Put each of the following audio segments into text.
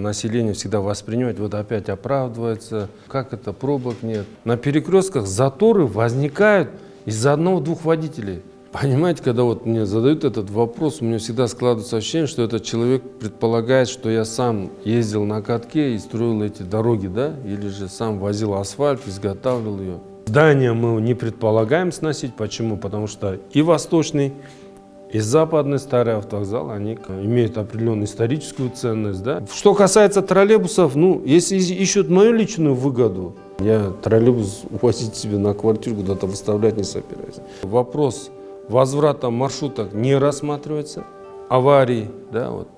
население всегда воспринимать, вот опять оправдывается, как это, пробок нет. На перекрестках заторы возникают из-за одного-двух водителей. Понимаете, когда вот мне задают этот вопрос, у меня всегда складывается ощущение, что этот человек предполагает, что я сам ездил на катке и строил эти дороги, да, или же сам возил асфальт, изготавливал ее. Здания мы не предполагаем сносить. Почему? Потому что и восточный, и западный старый автовокзал, они имеют определенную историческую ценность, да. Что касается троллейбусов, ну, если ищут мою личную выгоду, я троллейбус увозить себе на квартиру, куда-то выставлять не собираюсь. Вопрос возврата маршруток не рассматривается. Аварий, да, вот,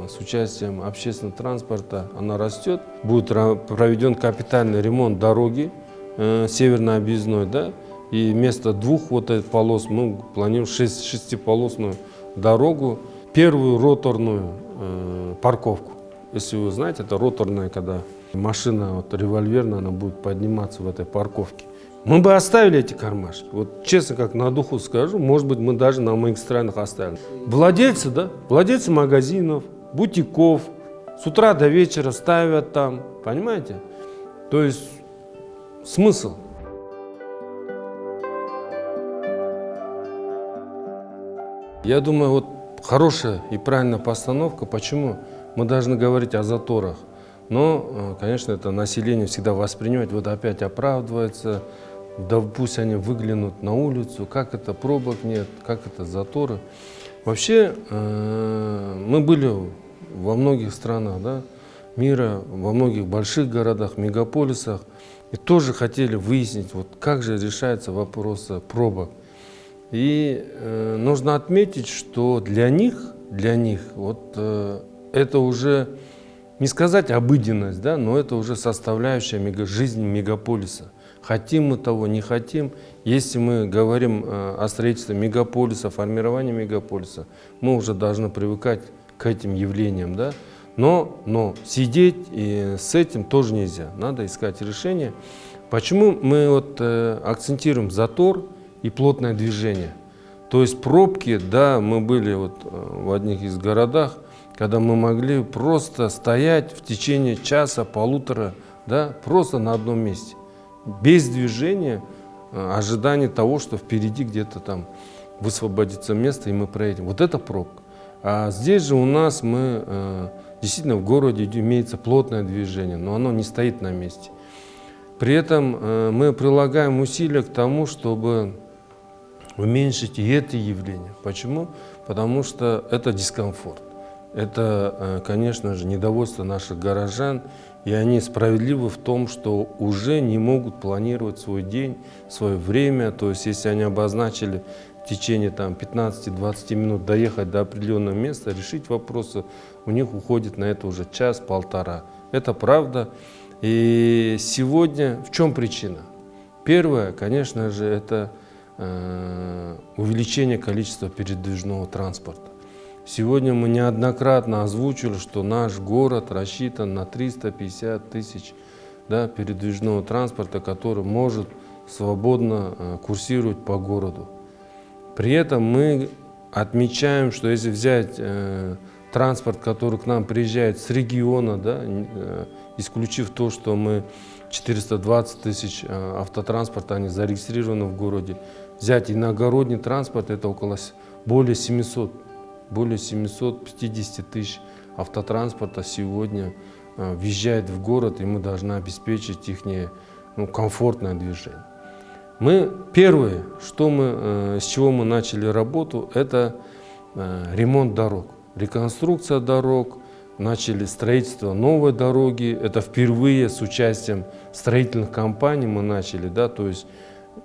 с участием общественного транспорта, она растет. Будет проведен капитальный ремонт дороги северной объездной, да, и вместо двух вот этих полос мы планируем шестиполосную дорогу, первую роторную парковку. Если вы знаете, это роторная, когда машина вот, револьверная, она будет подниматься в этой парковке. Мы бы оставили эти кармашки. Вот честно, как на духу скажу, может быть, мы даже на моих странах оставили. Владельцы, да, владельцы магазинов, бутиков, с утра до вечера ставят там, понимаете? То есть смысл. Я думаю, вот хорошая и правильная постановка. Почему? Мы должны говорить о заторах. Но, конечно, это население всегда воспринимать, вот опять оправдывается, да пусть они выглянут на улицу, как это, пробок нет, как это, заторы. Вообще, мы были во многих странах, да, мира, во многих больших городах, мегаполисах, и тоже хотели выяснить, вот как же решаются вопросы пробок. И нужно отметить, что для них вот, это уже, не сказать обыденность, да, но это уже составляющая жизни мегаполиса. Хотим мы того, не хотим. Если мы говорим о строительстве мегаполиса, формировании мегаполиса, мы уже должны привыкать к этим явлениям. Да? Но сидеть и с этим тоже нельзя. Надо искать решение. Почему мы вот акцентируем затор и плотное движение? То есть пробки, да, мы были вот в одних из городах, когда мы могли просто стоять в течение часа-полутора, да, просто на одном месте, без движения, ожидания того, что впереди где-то там высвободится место, и мы проедем. Вот это пробка. А здесь же у нас мы действительно в городе имеется плотное движение, но оно не стоит на месте. При этом мы прилагаем усилия к тому, чтобы уменьшить и это явление. Почему? Потому что это дискомфорт. Это, конечно же, недовольство наших горожан, и они справедливы в том, что уже не могут планировать свой день, свое время. То есть, если они обозначили в течение 15-20 минут доехать до определенного места, решить вопросы, у них уходит на это уже час-полтора. Это правда. И сегодня в чем причина? Первое, конечно же, это увеличение количества передвижного транспорта. Сегодня мы неоднократно озвучили, что наш город рассчитан на 350 тысяч, да, передвижного транспорта, который может свободно курсировать по городу. При этом мы отмечаем, что если взять транспорт, который к нам приезжает с региона, да, исключив то, что мы 420 тысяч автотранспорта, они зарегистрированы в городе, взять иногородний транспорт, это более 750 тысяч автотранспорта сегодня въезжает в город, и мы должны обеспечить их комфортное движение. Первое, с чего мы начали работу, это ремонт дорог, реконструкция дорог, начали строительство новой дороги, это впервые с участием строительных компаний мы начали, да, то есть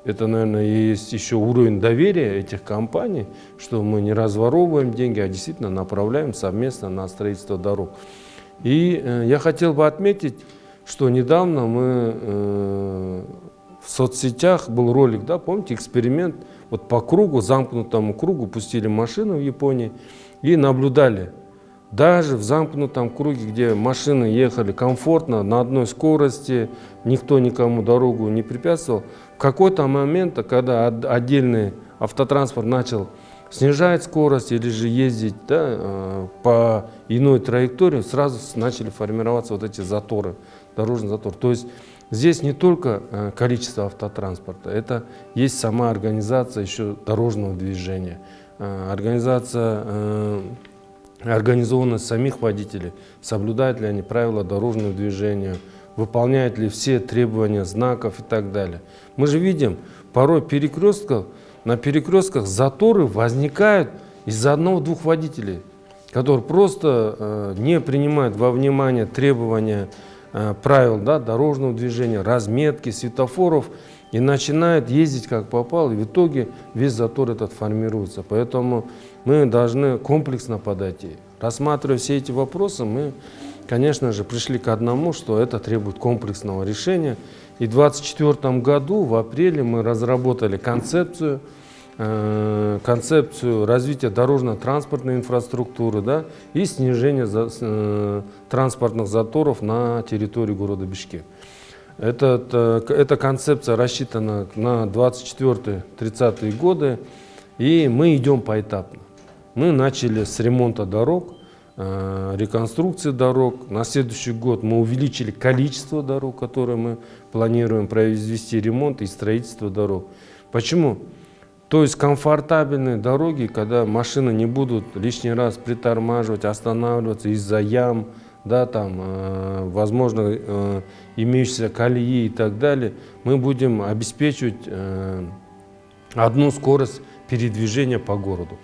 это, наверное, есть еще уровень доверия этих компаний, что мы не разворовываем деньги, а действительно направляем совместно на строительство дорог. И я хотел бы отметить, что недавно мы в соцсетях был ролик, да, помните, эксперимент, вот по кругу, замкнутому кругу пустили машину в Японии и наблюдали. Даже в замкнутом круге, где машины ехали комфортно, на одной скорости, никто никому дорогу не препятствовал, в какой-то момент, когда отдельный автотранспорт начал снижать скорость или же ездить, да, по иной траектории, сразу начали формироваться вот эти заторы, дорожный затор. То есть здесь не только количество автотранспорта, это есть сама организация еще дорожного движения, организованность самих водителей, соблюдают ли они правила дорожного движения, выполняют ли все требования знаков и так далее. Мы же видим, порой на перекрестках заторы возникают из-за одного-двух водителей, которые просто не принимают во внимание требования правил, да, дорожного движения, разметки, светофоров и начинают ездить как попало, и в итоге весь затор этот формируется. Поэтому мы должны комплексно подойти. Рассматривая все эти вопросы, мы, конечно же, пришли к одному, что это требует комплексного решения. И в 2024 году, в апреле, мы разработали концепцию развития дорожно-транспортной инфраструктуры, да, и снижения транспортных заторов на территории города Бишкек. Эта концепция рассчитана на 24-30 годы, и мы идем поэтапно. Мы начали с ремонта дорог, реконструкции дорог. На следующий год мы увеличили количество дорог, которые мы планируем произвести ремонт и строительство дорог. Почему? То есть комфортабельные дороги, когда машины не будут лишний раз притормаживать, останавливаться из-за ям, да, там, возможно, имеющиеся колеи и так далее, мы будем обеспечивать одну скорость передвижения по городу.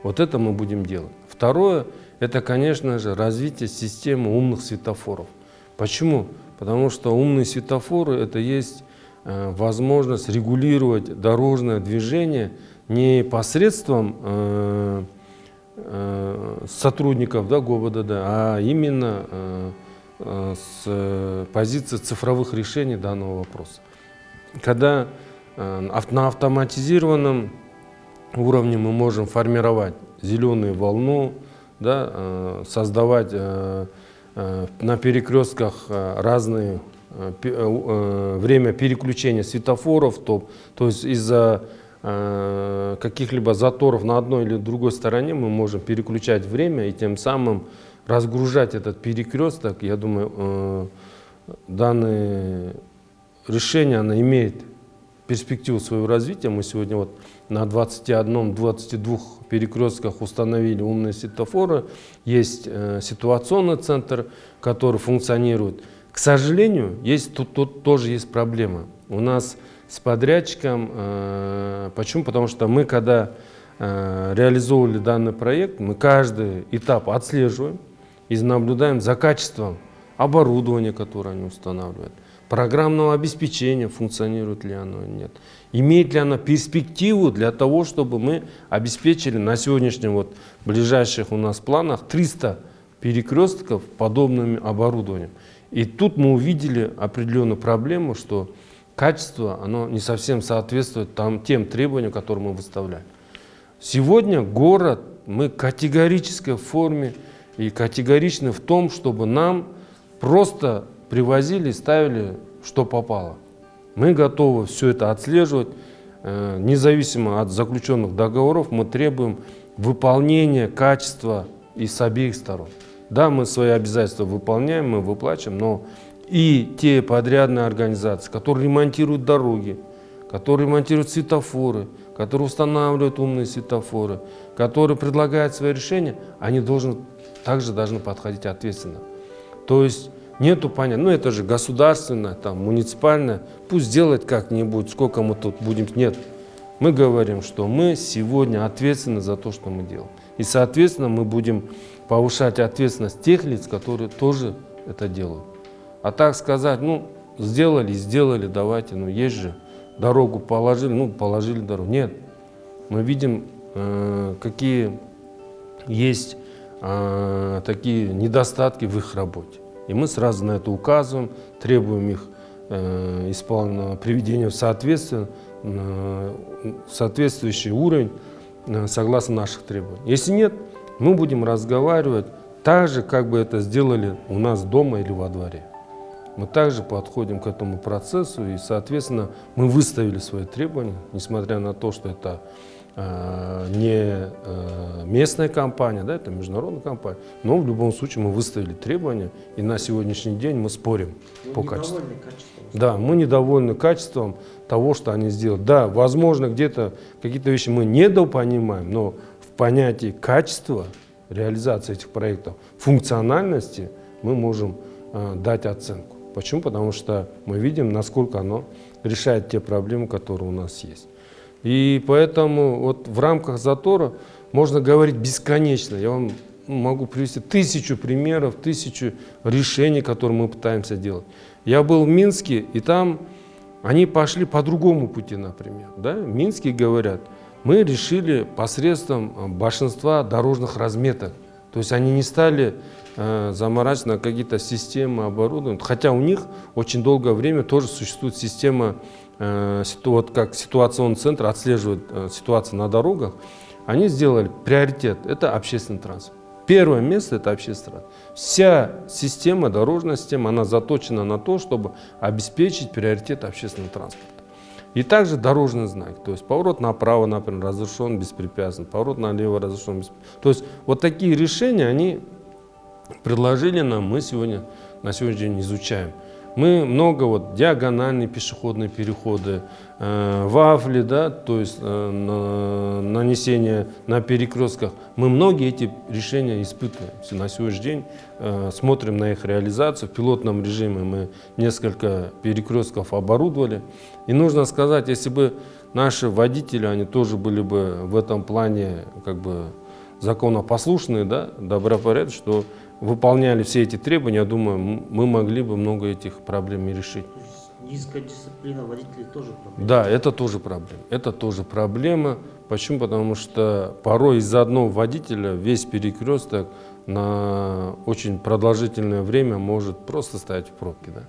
Вот это мы будем делать. Второе, это, конечно же, развитие системы умных светофоров. Почему? Потому что умные светофоры – это есть возможность регулировать дорожное движение не посредством сотрудников, да, ГОБДД, а именно с позиции цифровых решений данного вопроса. Когда на автоматизированном уровне мы можем формировать зеленую волну, да, создавать на перекрестках разные время переключения светофоров, то есть из-за каких-либо заторов на одной или другой стороне мы можем переключать время и тем самым разгружать этот перекресток. Я думаю, данное решение оно имеет перспективу своего развития. Мы сегодня вот на 21-22 перекрестках установили умные светофоры. Есть ситуационный центр, который функционирует. К сожалению, тут тоже есть проблема. У нас с подрядчиком, почему? Потому что мы, когда реализовывали данный проект, мы каждый этап отслеживаем и наблюдаем за качеством оборудования, которое они устанавливают, программного обеспечения, функционирует ли оно или нет, имеет ли оно перспективу для того, чтобы мы обеспечили на сегодняшнем вот ближайших у нас планах 300 перекрестков подобным оборудованием. И тут мы увидели определенную проблему, что качество оно не совсем соответствует тем требованиям, которые мы выставляем. Сегодня город, мы категорической в форме и категоричны в том, чтобы нам просто привозили и ставили, что попало. Мы готовы все это отслеживать, независимо от заключенных договоров, мы требуем выполнения качества и с обеих сторон. Да, мы свои обязательства выполняем, мы выплачиваем, но и те подрядные организации, которые ремонтируют дороги, которые ремонтируют светофоры, которые устанавливают умные светофоры, которые предлагают свои решения, они также должны подходить ответственно. То есть нету понятия, ну это же государственное, там, муниципальное, пусть делает как-нибудь, сколько мы тут будем. Нет, мы говорим, что мы сегодня ответственны за то, что мы делаем. И, соответственно, мы будем повышать ответственность тех лиц, которые тоже это делают. А так сказать, ну, сделали, давайте, ну, есть же, дорогу положили, ну, положили дорогу. Нет, мы видим, какие есть такие недостатки в их работе. И мы сразу на это указываем, требуем их приведения в соответствующий уровень согласно наших требований. Если нет, мы будем разговаривать так же, как бы это сделали у нас дома или во дворе. Мы также подходим к этому процессу и, соответственно, мы выставили свои требования, несмотря на то, что это не местная компания, да, это международная компания. Но в любом случае мы выставили требования, и на сегодняшний день мы спорим по качеству. Да, мы недовольны качеством того, что они сделали. Да, возможно, где-то какие-то вещи мы недопонимаем, но в понятии качества реализации этих проектов, функциональности мы можем дать оценку. Почему? Потому что мы видим, насколько оно решает те проблемы, которые у нас есть. И поэтому вот в рамках затора можно говорить бесконечно. Я вам могу привести 1000 примеров, 1000 решений, которые мы пытаемся делать. Я был в Минске, и там они пошли по другому пути, например. Да? В Минске говорят, мы решили посредством большинства дорожных разметок. То есть они не стали заморачиваться на какие-то системы оборудования, хотя у них очень долгое время тоже существует система, вот как ситуационный центр отслеживает ситуацию на дорогах. Они сделали приоритет, это общественный транспорт. Первое место – это общественный транспорт. Вся система, дорожная система, она заточена на то, чтобы обеспечить приоритет общественного транспорта. И также дорожный знак, то есть поворот направо, например, разрешен беспрепятственно, поворот налево разрешен беспрепятственно. То есть вот такие решения, они предложили нам, мы сегодня, на сегодняшний день изучаем. Мы много вот диагональные пешеходные переходы, вафли, да, то есть нанесение на перекрестках. Мы многие эти решения испытываем. На сегодняшний день смотрим на их реализацию. В пилотном режиме мы несколько перекрестков оборудовали. И нужно сказать, если бы наши водители, они тоже были бы в этом плане как бы законопослушные, да, добропорядочные, что выполняли все эти требования, я думаю, мы могли бы много этих проблем и решить. То есть низкая дисциплина водителей тоже проблема? Да, это тоже проблема. Это тоже проблема. Почему? Потому что порой из-за одного водителя весь перекресток на очень продолжительное время может просто стоять в пробке. Да?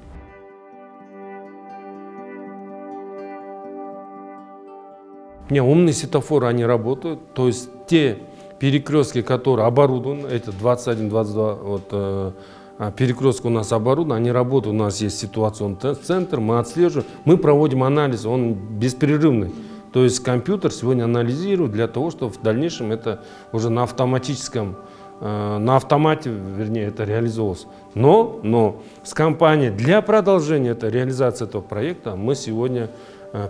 Не, умные светофоры, они работают. То есть те перекрестки, которые оборудованы, это 21, 22, вот, перекрестки у нас оборудованы, они работают, у нас есть ситуационный центр, мы отслеживаем, мы проводим анализ, он беспрерывный. То есть компьютер сегодня анализирует для того, чтобы в дальнейшем это уже на автоматическом, на автомате, вернее, это реализовалось. Но с компанией для продолжения этой реализации этого проекта мы сегодня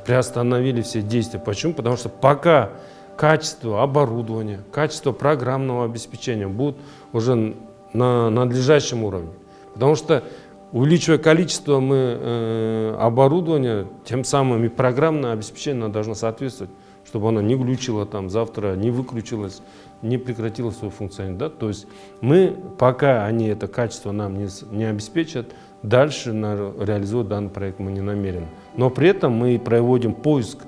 приостановили все действия. Почему? Потому что пока качество оборудования, качество программного обеспечения будут уже на надлежащем уровне. Потому что, увеличивая количество оборудования, тем самым и программное обеспечение должно соответствовать, чтобы оно не глючило там, завтра не выключилось, не прекратило свое функционирование. Да? То есть мы, пока они это качество нам не обеспечат, дальше реализовать данный проект мы не намерены. Но при этом мы проводим поиск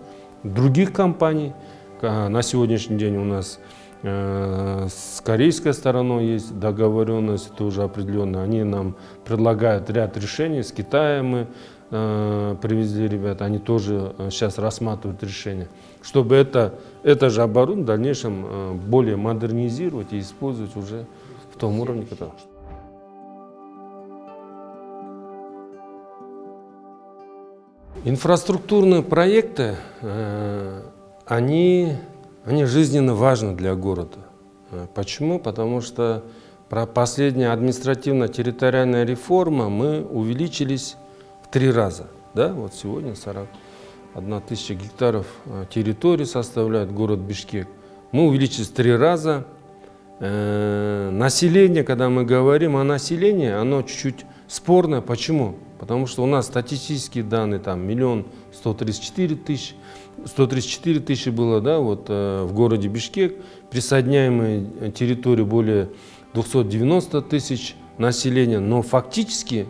других компаний. На сегодняшний день у нас с корейской стороной есть договоренность тоже определенная. Они нам предлагают ряд решений. С Китая мы привезли ребята, они тоже сейчас рассматривают решения, чтобы это же оборудование в дальнейшем более модернизировать и использовать уже в том уровне, который... Инфраструктурные проекты, они жизненно важны для города. Почему? Потому что последняя административно-территориальная реформа, мы увеличились в 3 раза. Да? Вот сегодня 41 тысяча гектаров территории составляет город Бишкек. Мы увеличились в 3 раза. Население, когда мы говорим о населении, оно чуть-чуть спорное. Почему? Потому что у нас статистические данные, там 1 134 000. 134 тысячи было, да, вот, в городе Бишкек, присоединяемой территории более 290 тысяч населения, но фактически,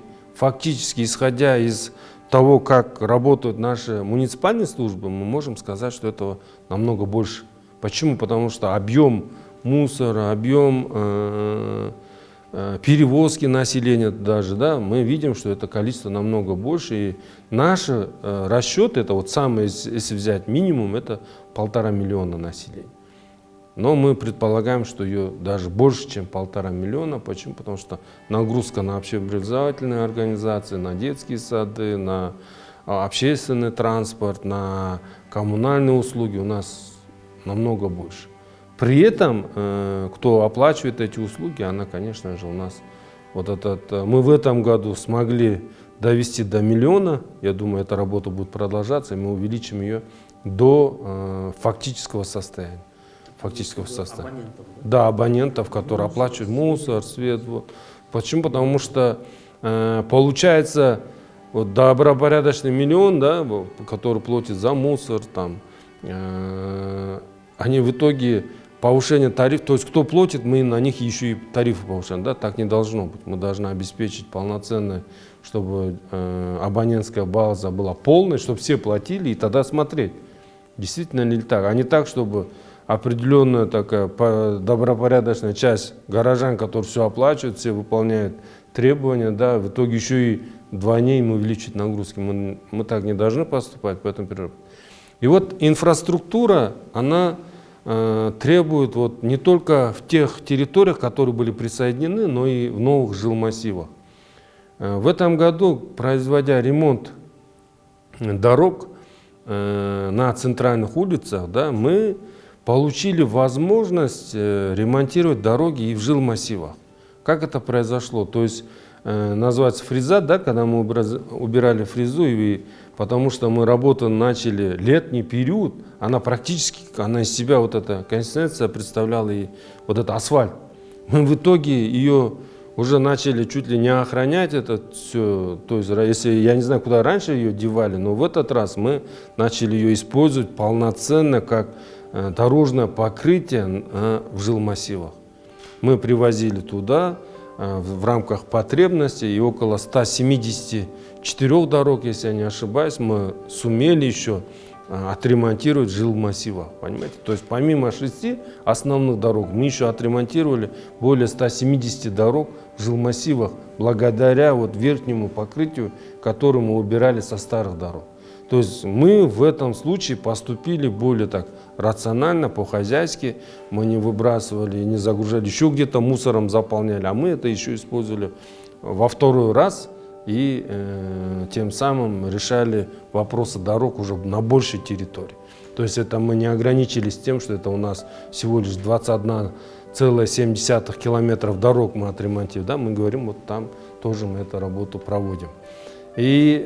исходя из того, как работают наши муниципальные службы, мы можем сказать, что этого намного больше. Почему? Потому что объем мусора, объем перевозки населения даже, да, мы видим, что это количество намного больше. И наши расчеты, это вот самое, если взять минимум, это 1,5 миллиона населения. Но мы предполагаем, что ее даже больше, чем 1,5 миллиона. Почему? Потому что нагрузка на общеобразовательные организации, на детские сады, на общественный транспорт, на коммунальные услуги у нас намного больше. При этом, кто оплачивает эти услуги, она, конечно же, у нас мы в этом году смогли довести до 1 миллиона. Я думаю, эта работа будет продолжаться, и мы увеличим ее до фактического состояния. Абонентов, да? Да, абонентов, которые оплачивают мусор, свет. Вот. Почему? Потому что получается добропорядочный миллион, да, который платит за мусор, там, они в итоге повышение тарифа, то есть кто платит, мы на них еще и тарифы повышаем. Да? Так не должно быть. Мы должны обеспечить полноценное, чтобы абонентская база была полной, чтобы все платили, и тогда смотреть, действительно ли так. А не так, чтобы определенная такая добропорядочная часть горожан, которые все оплачивают, все выполняют требования, да, в итоге еще и вдвойне им увеличить нагрузки. Мы так не должны поступать, поэтому перерыв. И вот инфраструктура, она требует не только в тех территориях, которые были присоединены, но и в новых жилмассивах. В этом году, производя ремонт дорог на центральных улицах, да, мы получили возможность ремонтировать дороги и в жилмассивах. Как это произошло? То есть называется фреза, да, когда мы убирали фрезу, потому что мы работу начали летний период, она практически, она из себя эта консистенция представляла и этот асфальт. Мы в итоге ее уже начали чуть ли не охранять это все. То есть, если я не знаю, куда раньше ее девали, но в этот раз мы начали ее использовать полноценно как дорожное покрытие в жилмассивах. Мы привозили туда в рамках потребностей, и около 174 дорог, если я не ошибаюсь, мы сумели еще отремонтировать в жилмассивах. Понимаете? То есть помимо 6 основных дорог, мы еще отремонтировали более 170 дорог в жилмассивах благодаря верхнему покрытию, которое мы убирали со старых дорог. То есть мы в этом случае поступили более так рационально, по-хозяйски. Мы не выбрасывали, не загружали, еще где-то мусором заполняли, а мы это еще использовали во второй раз и тем самым решали вопросы дорог уже на большей территории. То есть это мы не ограничились тем, что это у нас всего лишь 21,7 километров дорог мы отремонтировали. Да? Мы говорим, там тоже мы эту работу проводим. И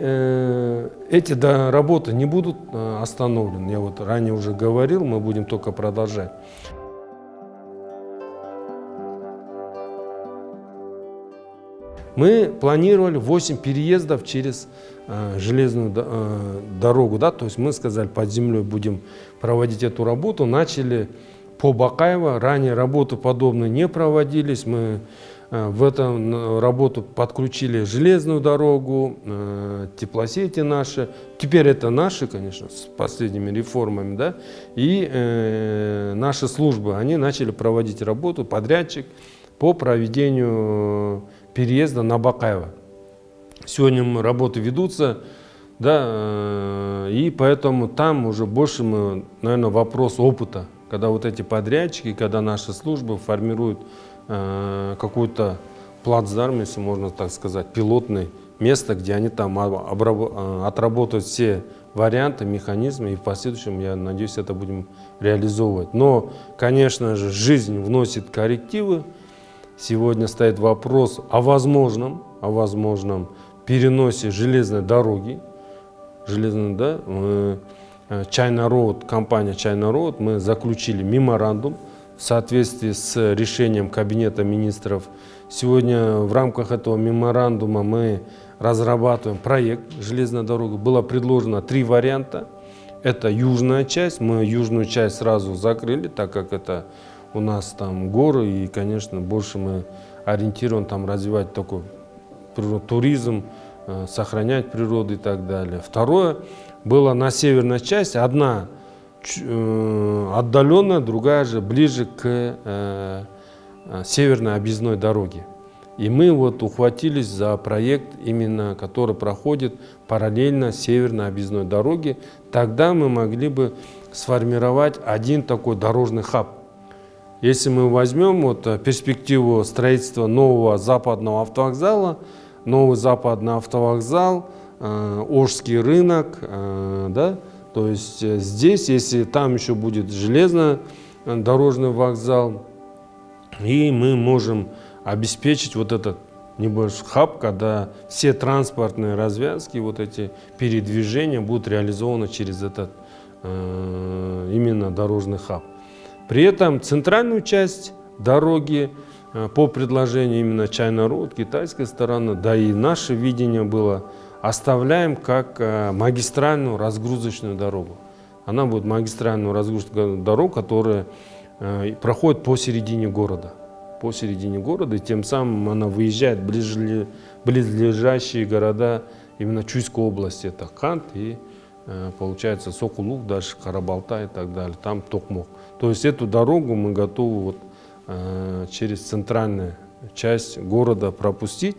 эти работы не будут остановлены. Я ранее уже говорил, мы будем только продолжать. Мы планировали 8 переездов через железную дорогу. Да? То есть мы сказали, под землей будем проводить эту работу. Начали по Бакаево. Ранее работы подобные не проводились. Мы в эту работу подключили железную дорогу, теплосети наши. Теперь это наши, конечно, с последними реформами. Да? И наши службы, они начали проводить работу, подрядчик, по проведению переезда на Бакаево. Сегодня работы ведутся, да, и поэтому там уже больше наверное, вопрос опыта, когда эти подрядчики, когда наши службы формируют какой-то плацдарм, если можно так сказать, пилотное место, где они там отработают все варианты, механизмы, и в последующем, я надеюсь, это будем реализовывать. Но, конечно же, жизнь вносит коррективы. Сегодня стоит вопрос о возможном переносе железной дороги. Да? Компания China Road, мы заключили меморандум в соответствии с решением Кабинета министров. Сегодня в рамках этого меморандума мы разрабатываем проект железной дороги. Было предложено 3 варианта. Это южная часть. Мы южную часть сразу закрыли, так как это у нас там горы, и, конечно, больше мы ориентированы там развивать такой туризм, сохранять природу и так далее. Второе было на северной части, одна отдаленная, другая же ближе к северной объездной дороге. И мы ухватились за проект, именно который проходит параллельно северной объездной дороге. Тогда мы могли бы сформировать один такой дорожный хаб. Если мы возьмем перспективу строительства нового западного автовокзала, новый западный автовокзал, Ожский рынок, да, То есть здесь, если там еще будет железнодорожный вокзал, и мы можем обеспечить вот этот небольшой хаб, когда все транспортные развязки, вот эти передвижения будут реализованы через этот именно дорожный хаб. При этом центральную часть дороги по предложению именно China Road, китайской стороны, да и наше видение было, оставляем как магистральную разгрузочную дорогу. Она будет магистральную разгрузочную дорогу, которая проходит посередине города. Посередине города, и тем самым она выезжает в близлежащие города именно Чуйской области. Это Кант и получается Сокулук, дальше Карабалта и так далее, там Токмок. То есть эту дорогу мы готовы вот, через центральную часть города пропустить.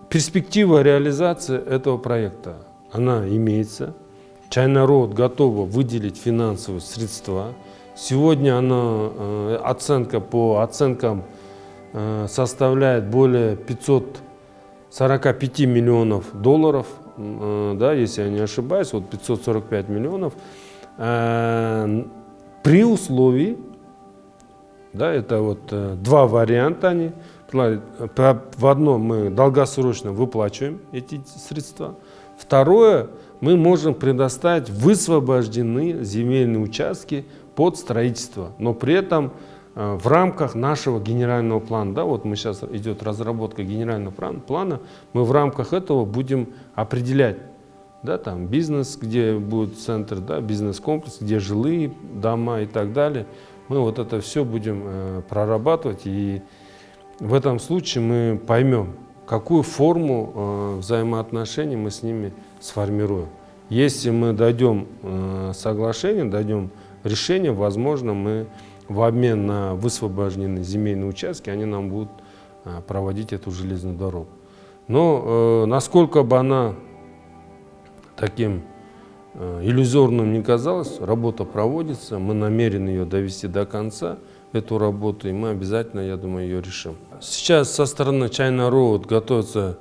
Перспектива реализации этого проекта, она имеется. China Road готова выделить финансовые средства. Сегодня оценка по оценкам составляет более 545 миллионов долларов, да, если я не ошибаюсь, вот 545 миллионов, при условии, да, это вот два варианта они, в одном мы долгосрочно выплачиваем эти средства, второе, мы можем предоставить высвобожденные земельные участки под строительство, но при этом в рамках нашего генерального плана, да, вот мы сейчас идет разработка генерального плана, мы в рамках этого будем определять, да, там бизнес, где будет центр, да, бизнес-комплекс, где жилые дома и так далее. Мы вот это все будем прорабатывать, и в этом случае мы поймем, какую форму взаимоотношений мы с ними сформируем. Если мы дойдем соглашение, дойдем решение, возможно, мы в обмен на высвобожденные земельные участки, они нам будут проводить эту железную дорогу. Но насколько бы она таким иллюзорным не казалась, работа проводится, мы намерены ее довести до конца, эту работу, и мы обязательно, я думаю, ее решим. Сейчас со стороны China Road готовится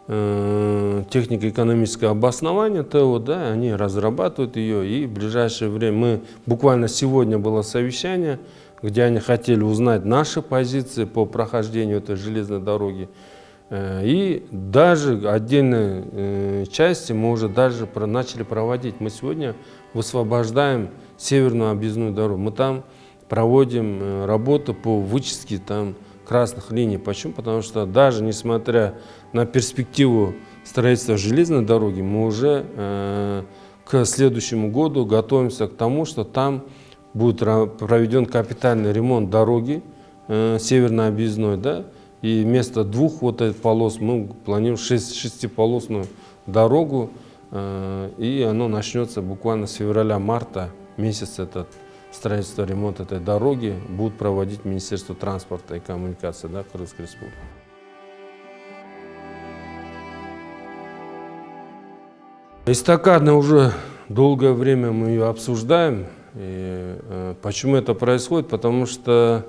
технико-экономическое обоснование ТЭО, да, они разрабатывают ее, и в ближайшее время, буквально сегодня было совещание, где они хотели узнать наши позиции по прохождению этой железной дороги, и даже отдельные части мы уже даже начали проводить. Мы сегодня высвобождаем северную объездную дорогу, мы там проводим работу по вычистке там красных линий. Почему? Потому что даже несмотря на перспективу строительства железной дороги, мы уже к следующему году готовимся к тому, что там будет проведен капитальный ремонт дороги северной объездной, да, и вместо двух вот этих полос мы планируем шестиполосную дорогу, и оно начнется буквально с февраля-марта месяца этот. Строительство, ремонт этой дороги будут проводить Министерство транспорта и коммуникации, да, Кыргызской Республики. Эстакадная уже долгое время мы ее обсуждаем. И, почему это происходит? Потому что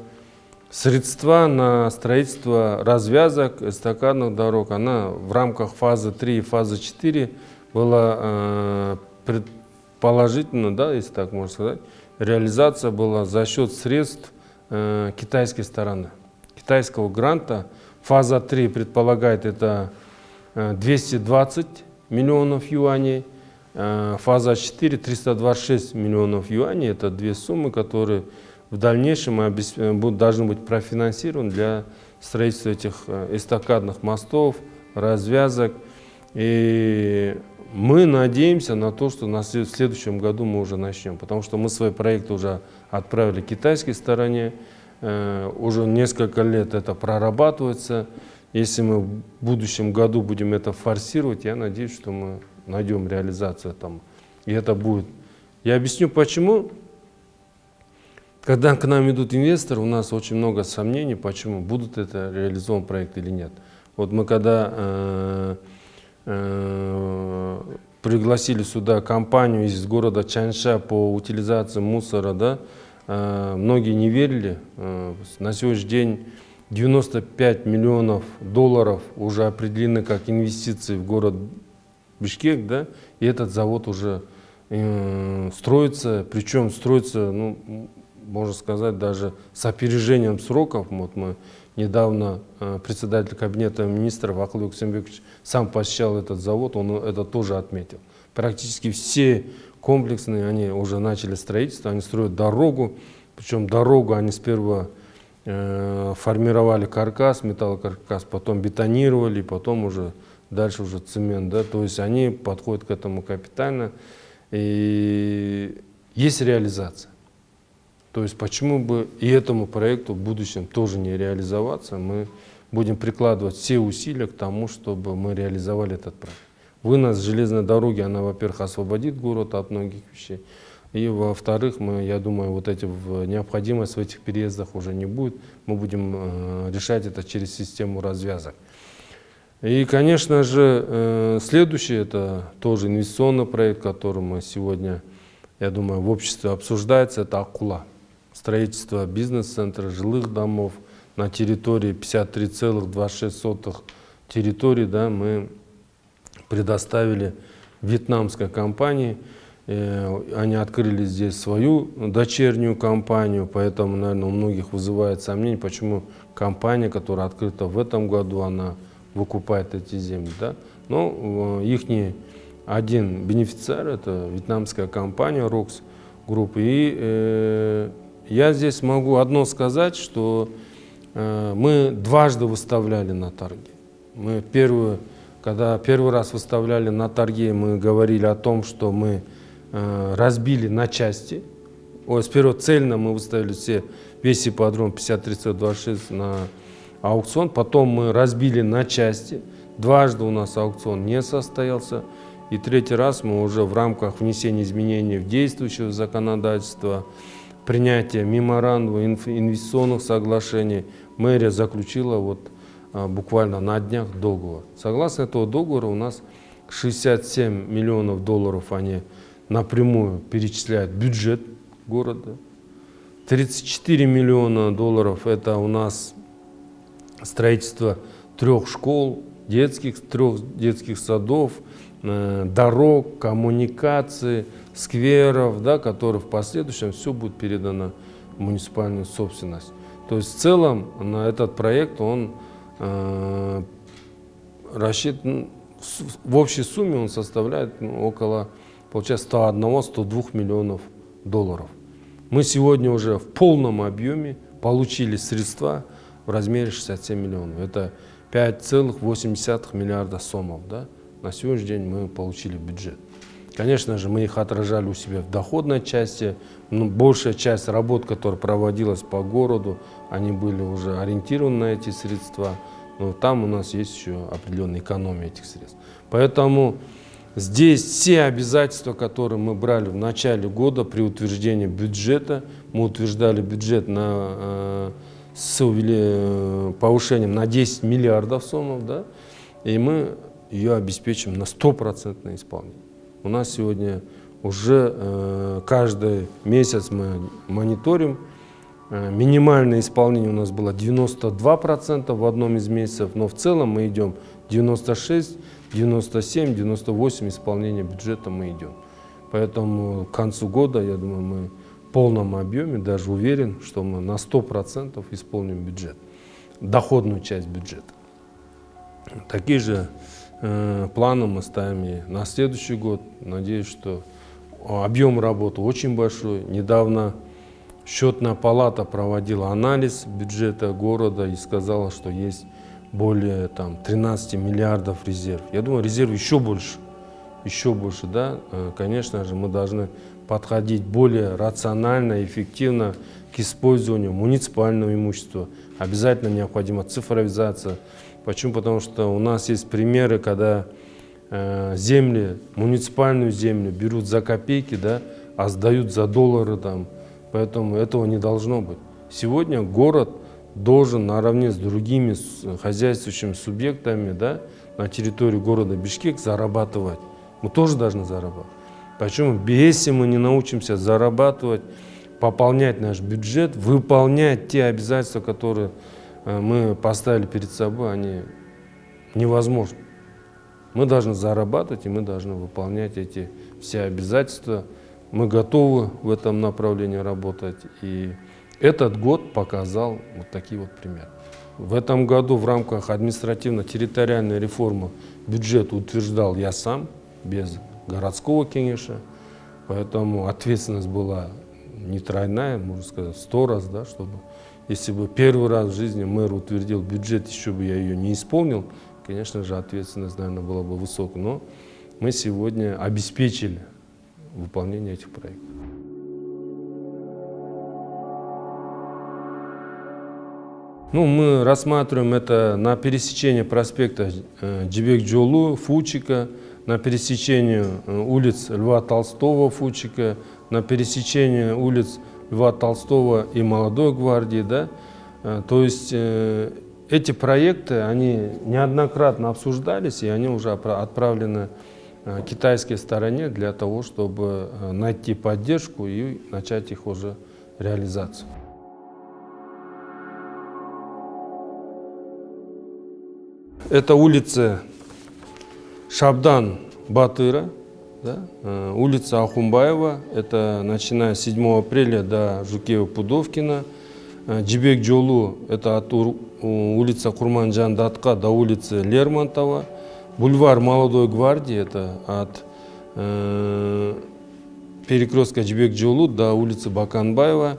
средства на строительство развязок эстакадных дорог, она в рамках фазы 3 и фазы 4 была предположительно, да, если так можно сказать, реализация была за счет средств китайской стороны, китайского гранта. Фаза 3 предполагает это 220 миллионов юаней, фаза 4 326 миллионов юаней. Это две суммы, которые в дальнейшем должны быть профинансированы для строительства этих эстакадных мостов, развязок. И мы надеемся на то, что в следующем году мы уже начнем, потому что мы свои проекты уже отправили китайской стороне, уже несколько лет это прорабатывается. Если мы в будущем году будем это форсировать, я надеюсь, что мы найдем реализацию там, и это будет. Я объясню почему. Когда к нам идут инвесторы, у нас очень много сомнений, почему будут это реализован проект или нет. Вот мы когда пригласили сюда компанию из города Чанша по утилизации мусора, да, многие не верили. На сегодняшний день 95 миллионов долларов уже определены как инвестиции в город Бишкек, да, и этот завод уже строится, причем строится, ну, можно сказать, даже с опережением сроков. Вот мы недавно, председатель кабинета министров Акылбек Усенбекович сам посещал этот завод, он это тоже отметил. Практически все комплексные, они уже начали строительство, они строят дорогу, причем дорогу они сперва формировали каркас, металлокаркас, потом бетонировали, потом уже дальше уже цемент, да, то есть они подходят к этому капитально, и есть реализация. То есть почему бы и этому проекту в будущем тоже не реализоваться, мы будем прикладывать все усилия к тому, чтобы мы реализовали этот проект. Вынос железной дороги, она, во-первых, освободит город от многих вещей, и, во-вторых, я думаю, вот необходимость в этих переездах уже не будет, мы будем решать это через систему развязок. И, конечно же, следующий, это тоже инвестиционный проект, который мы сегодня, я думаю, в обществе обсуждается, это Аккула. Строительство бизнес-центра, жилых домов на территории 53,26 территории, да, мы предоставили вьетнамской компании. Они открыли здесь свою дочернюю компанию, поэтому, наверное, у многих вызывает сомнение, почему компания, которая открыта в этом году, она выкупает эти земли. Да? Но их один бенефициар, это вьетнамская компания ROX Group. И я здесь могу одно сказать, что мы дважды выставляли на торги. Когда первый раз выставляли на торги, мы говорили о том, что мы разбили на части. Сперва цельно мы выставили весь ипподром 53,26 на аукцион, потом мы разбили на части. Дважды у нас аукцион не состоялся. И третий раз мы уже в рамках внесения изменений в действующее законодательство, принятия меморандума, инвестиционных соглашений, мэрия заключила буквально на днях договор. Согласно этого договора у нас 67 миллионов долларов они напрямую перечисляют в бюджет города. 34 миллиона долларов это у нас строительство 3 школ, 3 детских садов, дорог, коммуникаций, скверов, да, которые в последующем все будет передано в муниципальную собственность. То есть в целом на этот проект он рассчитан, в общей сумме он составляет около, получается, 101-102 миллионов долларов. Мы сегодня уже в полном объеме получили средства в размере 67 миллионов. Это 5,8 миллиарда сомов. Да? На сегодняшний день мы получили бюджет. Конечно же, мы их отражали у себя в доходной части, но большая часть работ, которая проводилась по городу, они были уже ориентированы на эти средства, но там у нас есть еще определенная экономия этих средств. Поэтому здесь все обязательства, которые мы брали в начале года при утверждении бюджета, мы утверждали бюджет с повышением на 10 миллиардов сомов, да, и мы ее обеспечим на 100% исполнение. У нас сегодня уже каждый месяц мы мониторим. Минимальное исполнение у нас было 92% в одном из месяцев, но в целом мы идем 96, 97, 98 исполнения бюджета мы идем. Поэтому к концу года, я думаю, мы в полном объеме, даже уверен, что мы на 100% исполним бюджет, доходную часть бюджета. Такие же планы мы ставим и на следующий год. Надеюсь, что объем работы очень большой. Недавно счетная палата проводила анализ бюджета города и сказала, что есть более 13 миллиардов резерв. Я думаю, резерв еще больше, да. Конечно же, мы должны подходить более рационально, эффективно к использованию муниципального имущества. Обязательно необходима цифровизация. Почему? Потому что у нас есть примеры, когда земли, муниципальную землю берут за копейки, да, а сдают за доллары. Поэтому этого не должно быть. Сегодня город должен наравне с другими хозяйствующими субъектами, да, на территории города Бишкек зарабатывать. Мы тоже должны зарабатывать. Почему? Если мы не научимся зарабатывать, пополнять наш бюджет, выполнять те обязательства, которые мы поставили перед собой, они невозможны. Мы должны зарабатывать, и мы должны выполнять эти все обязательства. Мы готовы в этом направлении работать. И этот год показал вот такие вот примеры. В этом году в рамках административно-территориальной реформы бюджет утверждал я сам, без городского кеңеша. Поэтому ответственность была не тройная, можно сказать, 100 раз, да, чтобы, если бы первый раз в жизни мэр утвердил бюджет, еще бы я ее не исполнил, конечно же, ответственность, наверное, была бы высокой. Но мы сегодня обеспечили выполнение этих проектов. Ну, мы рассматриваем это на пересечении проспекта Жибек-Жолу, Фучика, на пересечении улиц Льва Толстого, Фучика, на пересечении улиц Льва Толстого и Молодой гвардии. Да? То есть эти проекты, они неоднократно обсуждались, и они уже отправлены китайской стороне для того, чтобы найти поддержку и начать их уже реализацию. Это улица Шабдан-Батыра, да? Улица Ахумбаева, это начиная с 7 апреля до Жукеева-Пудовкина. Жибек-Жолу, это от улицы Курман-Жан-Датка до улицы Лермонтова. Бульвар Молодой гвардии, это от перекрестка Жибек-Жолу до улицы Баканбаева.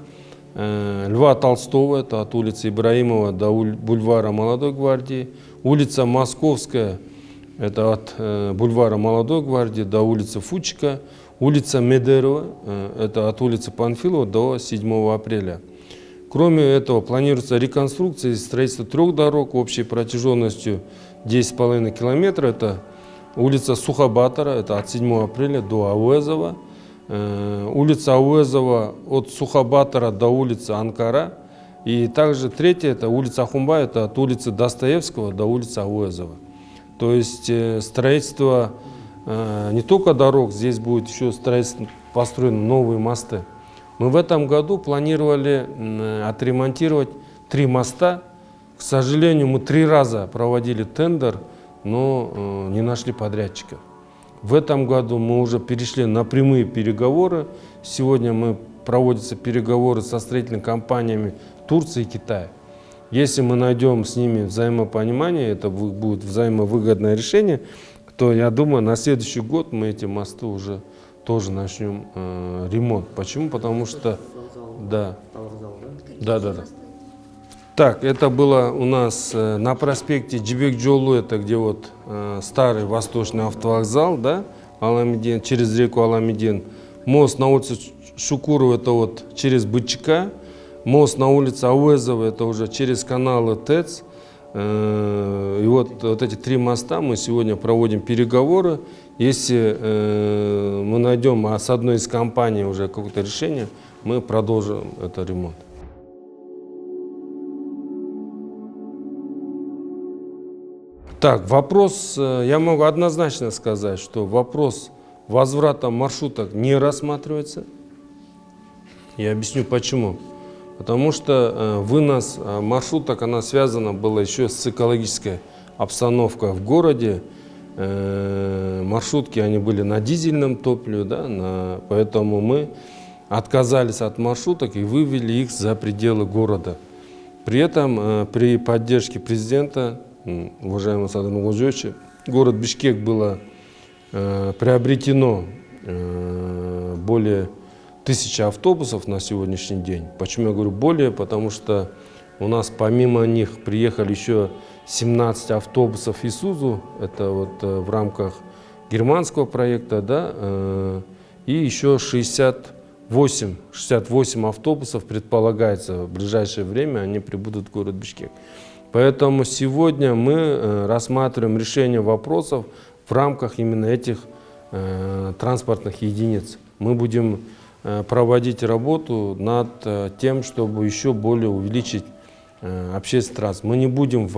Льва Толстого, это от улицы Ибраимова до бульвара Молодой гвардии. Улица Московская, это от бульвара Молодой гвардии до улицы Фучика. Улица Медерова, это от улицы Панфилова до 7 апреля. Кроме этого, планируется реконструкция и строительство 3 дорог общей протяженностью 10,5 километра. Это улица Сухобатора, это от 7 апреля до Ауэзова. Улица Ауэзова от Сухобатора до улицы Анкара. И также 3-я, это улица Ахумбай, это от улицы Достоевского до улицы Ауэзова. То есть строительство не только дорог, здесь будет еще строительство, построены новые мосты. Мы в этом году планировали отремонтировать 3 моста. К сожалению, мы 3 раза проводили тендер, но не нашли подрядчика. В этом году мы уже перешли на прямые переговоры. Сегодня проводятся переговоры со строительными компаниями Турции и Китая. Если мы найдем с ними взаимопонимание, это будет взаимовыгодное решение, то я думаю, на следующий год мы эти мосты уже тоже начнем ремонт. Почему? Потому что... Да. Да. Так, это было у нас на проспекте Жибек-Жолу, это где вот старый восточный автовокзал, да, Аламедин, через реку Аламедин. Мост на улице Шукурова, это вот через Бычка. Мост на улице Ауэзова, это уже через каналы ТЭЦ. И вот эти 3 моста мы сегодня проводим переговоры. Если мы найдем с одной из компаний уже какое-то решение, мы продолжим этот ремонт. Так, вопрос, я могу однозначно сказать, что вопрос возврата маршруток не рассматривается. Я объясню почему. Потому что вынос маршруток, она связана была еще с экологической обстановкой в городе. Маршрутки, они были на дизельном топливе, да, поэтому мы отказались от маршруток и вывели их за пределы города. При этом, при поддержке президента, уважаемого Садыр Нургожевича, город Бишкек было приобретено более 1000 автобусов на сегодняшний день. Почему я говорю более? Потому что у нас помимо них приехали еще 17 автобусов Исузу, это вот в рамках германского проекта, да, и еще 68 автобусов предполагается в ближайшее время, они прибудут в город Бишкек. Поэтому сегодня мы рассматриваем решение вопросов в рамках именно этих транспортных единиц. Мы будем проводить работу над тем, чтобы еще более увеличить общественный транспорт. Мы не будем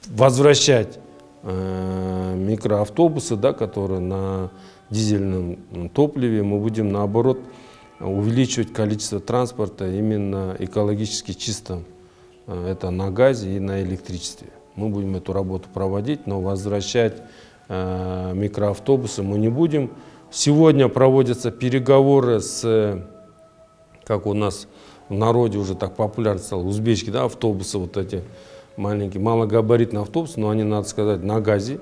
возвращать микроавтобусы, да, которые на дизельном топливе. Мы будем, наоборот, увеличивать количество транспорта именно экологически чистым. Это на газе и на электричестве. мы будем эту работу проводить, но возвращать микроавтобусы мы не будем. Сегодня проводятся переговоры с, как у нас в народе уже так популярно стало, узбечки, да, автобусы вот эти маленькие, малогабаритные автобусы, но они, надо сказать, на газе.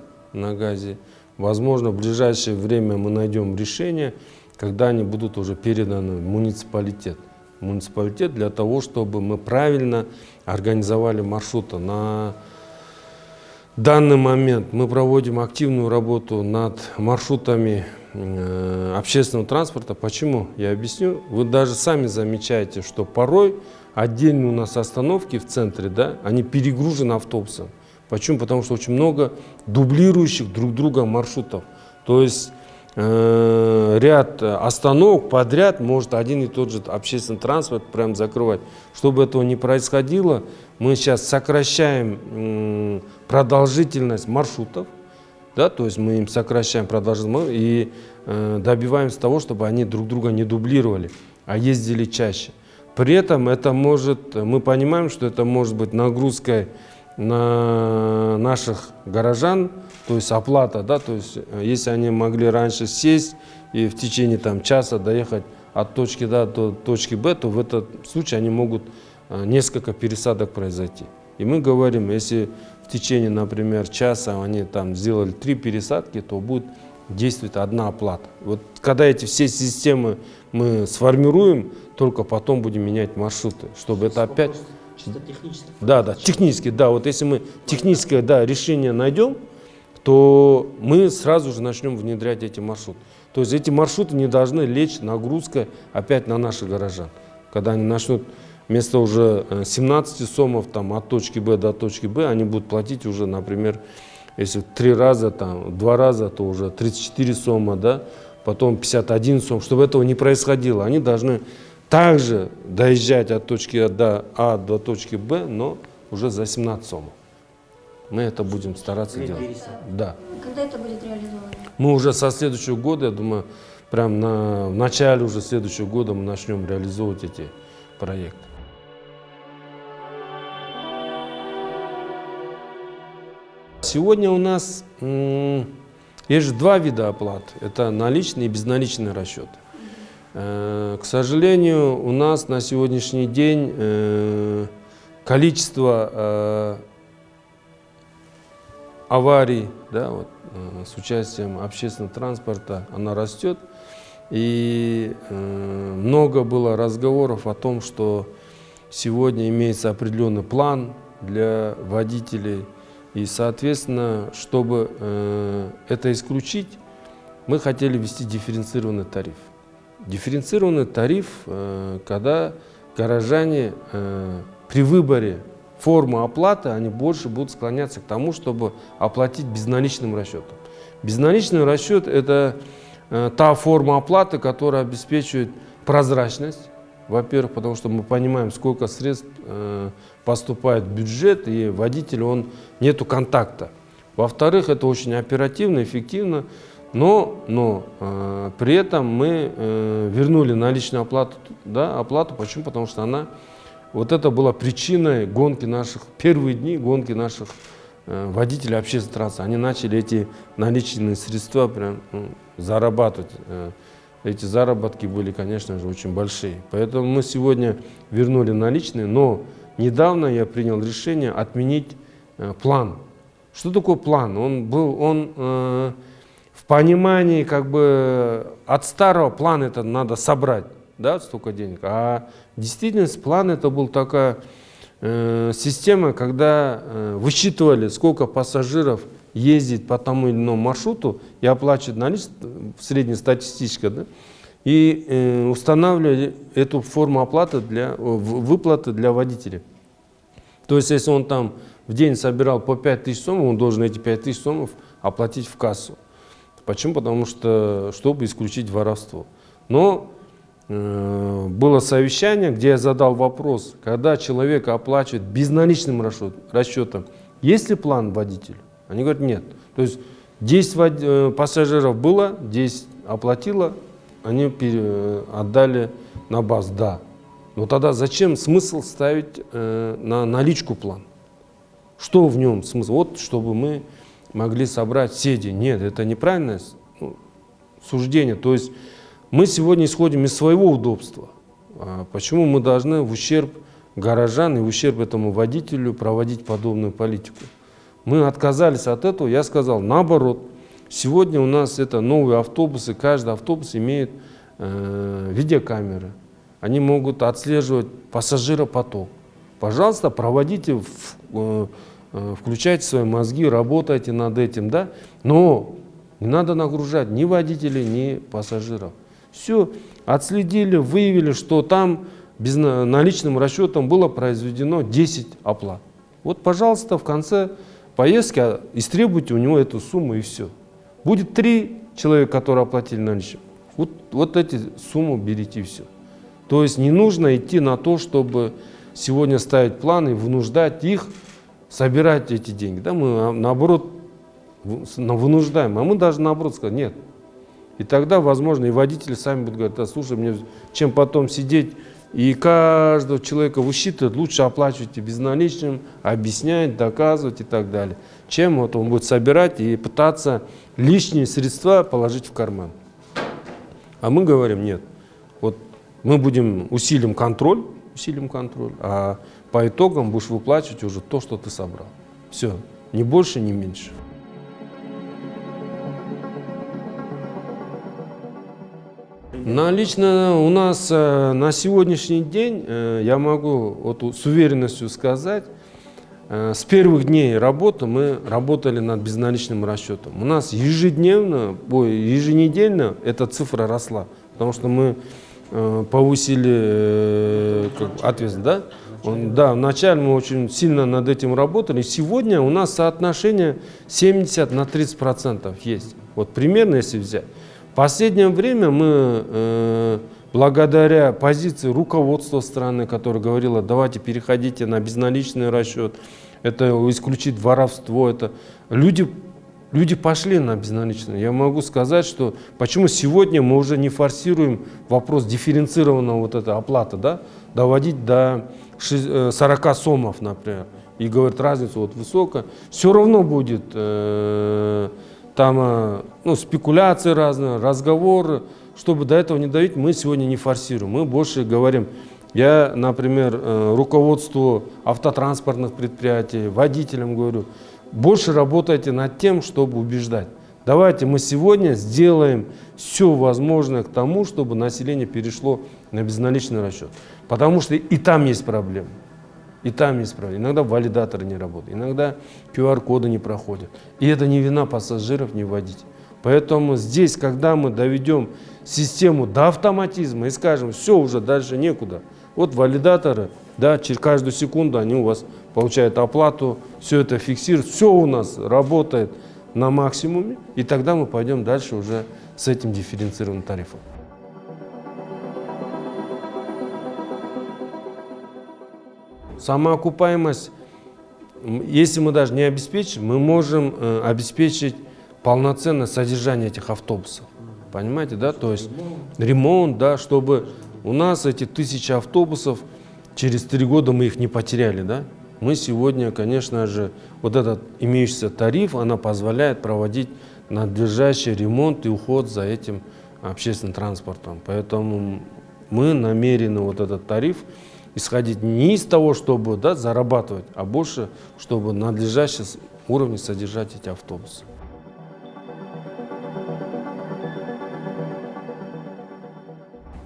Возможно, в ближайшее время мы найдем решение, когда они будут уже переданы в муниципалитет. Муниципалитет для того, чтобы мы правильно организовали маршруты. На данный момент мы проводим активную работу над маршрутами общественного транспорта. Почему? Я объясню. Вы даже сами замечаете, что порой отдельные у нас остановки в центре, да, они перегружены автобусом. Почему? Потому что очень много дублирующих друг друга маршрутов. То есть ряд остановок подряд может один и тот же общественный транспорт прям закрывать. Чтобы этого не происходило, мы сейчас сокращаем продолжительность маршрутов, да, то есть мы им сокращаем продолжительность и добиваемся того, чтобы они друг друга не дублировали, а ездили чаще. При этом это может, мы понимаем, что это может быть нагрузкой на наших горожан, то есть оплата, да, то есть если они могли раньше сесть и в течение часа доехать от точки А до точки Б, то в этом случае они могут несколько пересадок произойти. И мы говорим, если в течение, например, часа они сделали 3 пересадки, то будет действовать одна оплата. Вот когда эти все системы мы сформируем, только потом будем менять маршруты, чтобы это опять... Чисто технически. Да, технически, да. Вот если мы техническое, да, решение найдем, то мы сразу же начнем внедрять эти маршруты. То есть эти маршруты не должны лечь нагрузкой опять на наших горожан. Когда они начнут вместо уже 17 сомов от точки Б до точки Б, они будут платить уже, например, если 3 раза, 2 раза, то уже 34 сома, да, потом 51 сом. Чтобы этого не происходило, они должны также доезжать от точки А до точки Б, но уже за 17 сомов. Мы это будем стараться делать. Да. Когда это будет реализовано? Мы уже со следующего года, я думаю, прям в начале уже следующего года мы начнем реализовывать эти проекты. Сегодня у нас есть же 2 вида оплаты. Это наличные и безналичные расчеты. К сожалению, у нас на сегодняшний день количество аварий, да, с участием общественного транспорта, она растет. И много было разговоров о том, что сегодня имеется определенный план для водителей. И, соответственно, чтобы это исключить, мы хотели ввести дифференцированный тариф. Дифференцированный тариф, когда горожане при выборе формы оплаты, они больше будут склоняться к тому, чтобы оплатить безналичным расчетом. Безналичный расчет – это та форма оплаты, которая обеспечивает прозрачность. Во-первых, потому что мы понимаем, сколько средств поступает в бюджет, и водителю нету контакта. Во-вторых, это очень оперативно, эффективно, но при этом мы вернули наличную оплату. Да, оплату. Почему? Потому что это была причиной гонки первые дни гонки наших водителей общественного транспорта. Они начали эти наличные средства зарабатывать. Эти заработки были, конечно же, очень большие. Поэтому мы сегодня вернули наличные, но недавно я принял решение отменить план. Что такое план? Он в понимании от старого плана это надо собрать, да, столько денег. А в действительности план это был такая система, когда высчитывали, сколько пассажиров ездит по тому или иному маршруту и оплачивает наличные, среднестатистическая, да, и устанавливали эту форму оплаты выплаты для водителей. То есть, если он в день собирал по 5000 сомов, он должен эти 5000 сомов оплатить в кассу. Почему? Потому что, чтобы исключить воровство. Но было совещание, где я задал вопрос, когда человек оплачивает безналичным расчетом, есть ли план водителю? Они говорят, нет. То есть 10 пассажиров было, 10 оплатило, они отдали на базу, да. Но тогда зачем смысл ставить на наличку план? Что в нем смысл? Вот чтобы мы могли собрать все деньги. Нет, это неправильное суждение. То есть мы сегодня исходим из своего удобства. Почему мы должны в ущерб горожан и в ущерб этому водителю проводить подобную политику? Мы отказались от этого, я сказал, наоборот. Сегодня у нас это новые автобусы, каждый автобус имеет видеокамеры. Они могут отслеживать пассажиропоток. Пожалуйста, проводите, включайте свои мозги, работайте над этим, да? Но не надо нагружать ни водителей, ни пассажиров. Все, отследили, выявили, что там наличным расчетом было произведено 10 оплат. Вот, пожалуйста, в конце поездки истребуйте у него эту сумму и все. Будет 3 человека, которые оплатили наличным. Вот эти суммы берите и все. То есть не нужно идти на то, чтобы сегодня ставить планы и вынуждать их собирать эти деньги. Да, мы наоборот вынуждаем, а мы даже наоборот сказать нет. И тогда, возможно, и водители сами будут говорить, да, слушай, мне чем потом сидеть и каждого человека высчитывать, лучше оплачивайте безналичным, объяснять, доказывать и так далее. Чем вот он будет собирать и пытаться лишние средства положить в карман. А мы говорим, нет, вот мы усилим контроль, а по итогам будешь выплачивать уже то, что ты собрал. Все, ни больше, ни меньше. Лично у нас на сегодняшний день, я могу вот с уверенностью сказать, с первых дней работы мы работали над безналичным расчетом. У нас еженедельно эта цифра росла, потому что мы повысили ответственность. Да? Да, вначале мы очень сильно над этим работали. И сегодня у нас соотношение 70 на 30% есть. Вот примерно, если взять. В последнее время мы, благодаря позиции руководства страны, которое говорило, давайте переходите на безналичный расчет, это исключит воровство, это люди пошли на безналичный. Я могу сказать, что почему сегодня мы уже не форсируем вопрос дифференцированного вот этой оплаты, да, доводить до 40 сомов, например, и говорит, разница вот высокая, все равно будет там спекуляции разные, разговоры, чтобы до этого не давить, мы сегодня не форсируем, мы больше говорим. Я, например, руководству автотранспортных предприятий, водителям говорю, больше работайте над тем, чтобы убеждать. Давайте мы сегодня сделаем все возможное к тому, чтобы население перешло на безналичный расчет. Потому что и там есть проблемы. Иногда валидаторы не работают, иногда QR-коды не проходят. И это не вина пассажиров, не водителей. Поэтому здесь, когда мы доведем систему до автоматизма и скажем, все, уже дальше некуда. Вот валидаторы, да, через каждую секунду они у вас получают оплату, все это фиксируют, все у нас работает на максимуме, и тогда мы пойдем дальше уже с этим дифференцированным тарифом. Самоокупаемость, если мы даже не обеспечим, мы можем обеспечить полноценное содержание этих автобусов. Понимаете, да? То есть ремонт, да, чтобы у нас эти 1000 автобусов, через 3 года мы их не потеряли, да? Мы сегодня, конечно же, вот этот имеющийся тариф, она позволяет проводить надлежащий ремонт и уход за этим общественным транспортом. Поэтому мы намерены вот этот тариф исходить не из того, чтобы, да, зарабатывать, а больше, чтобы на надлежащем уровне содержать эти автобусы.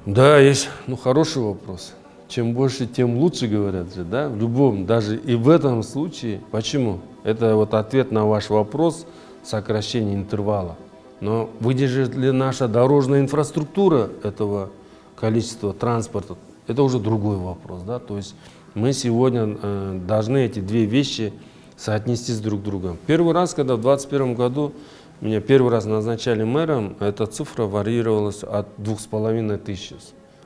Да, есть, хороший вопрос. Чем больше, тем лучше, говорят же, да, в любом, даже и в этом случае. Почему? Это вот ответ на ваш вопрос, сокращение интервала. Но выдержит ли наша дорожная инфраструктура этого количества транспорта? Это уже другой вопрос, да, то есть мы сегодня должны эти две вещи соотнести с друг другом. Первый раз, когда в 2021 году меня первый раз назначали мэром, эта цифра варьировалась от 2500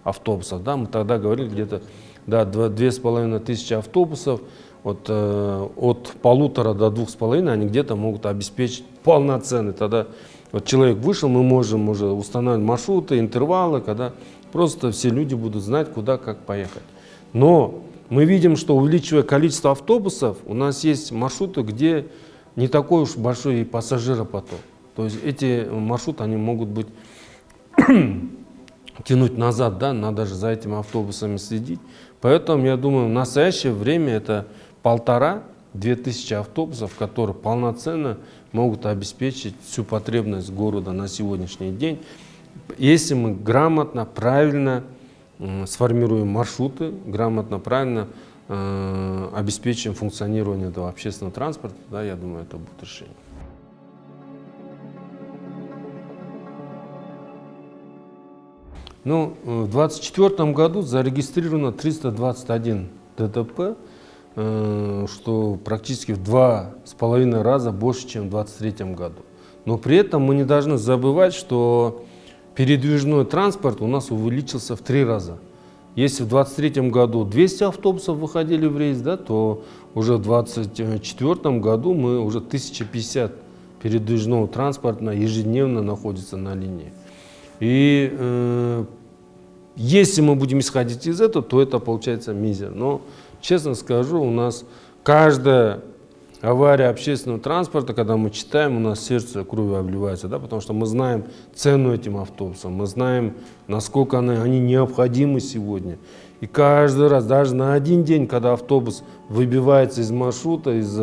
автобусов, да, мы тогда говорили где-то, да, 2500 автобусов, от 1,5 до 2,5 они где-то могут обеспечить полноценный. Тогда вот человек вышел, мы можем уже устанавливать маршруты, интервалы, когда просто все люди будут знать, куда, как поехать. Но мы видим, что увеличивая количество автобусов, у нас есть маршруты, где не такой уж большой и пассажиропоток. То есть эти маршруты, они могут быть тянуть назад, да, надо же за этими автобусами следить. Поэтому, я думаю, в настоящее время это 1500–2000 автобусов, которые полноценно могут обеспечить всю потребность города на сегодняшний день. Если мы грамотно, правильно сформируем маршруты, грамотно, правильно обеспечим функционирование этого общественного транспорта, да, я думаю, это будет решение. Ну, в 2024 году зарегистрировано 321 ДТП, что практически в 2,5 раза больше, чем в 2023 году. Но при этом мы не должны забывать, что передвижной транспорт у нас увеличился в 3 раза. Если в 2023 году 200 автобусов выходили в рейс, да, то уже в 2024 году мы уже 1050 передвижного транспорта ежедневно находится на линии. И если мы будем исходить из этого, то это получается мизер. Но, честно скажу, у нас каждая авария общественного транспорта, когда мы читаем, у нас сердце кровью обливается, да, потому что мы знаем цену этим автобусам, мы знаем, насколько они необходимы сегодня. И каждый раз, даже на один день, когда автобус выбивается из маршрута, из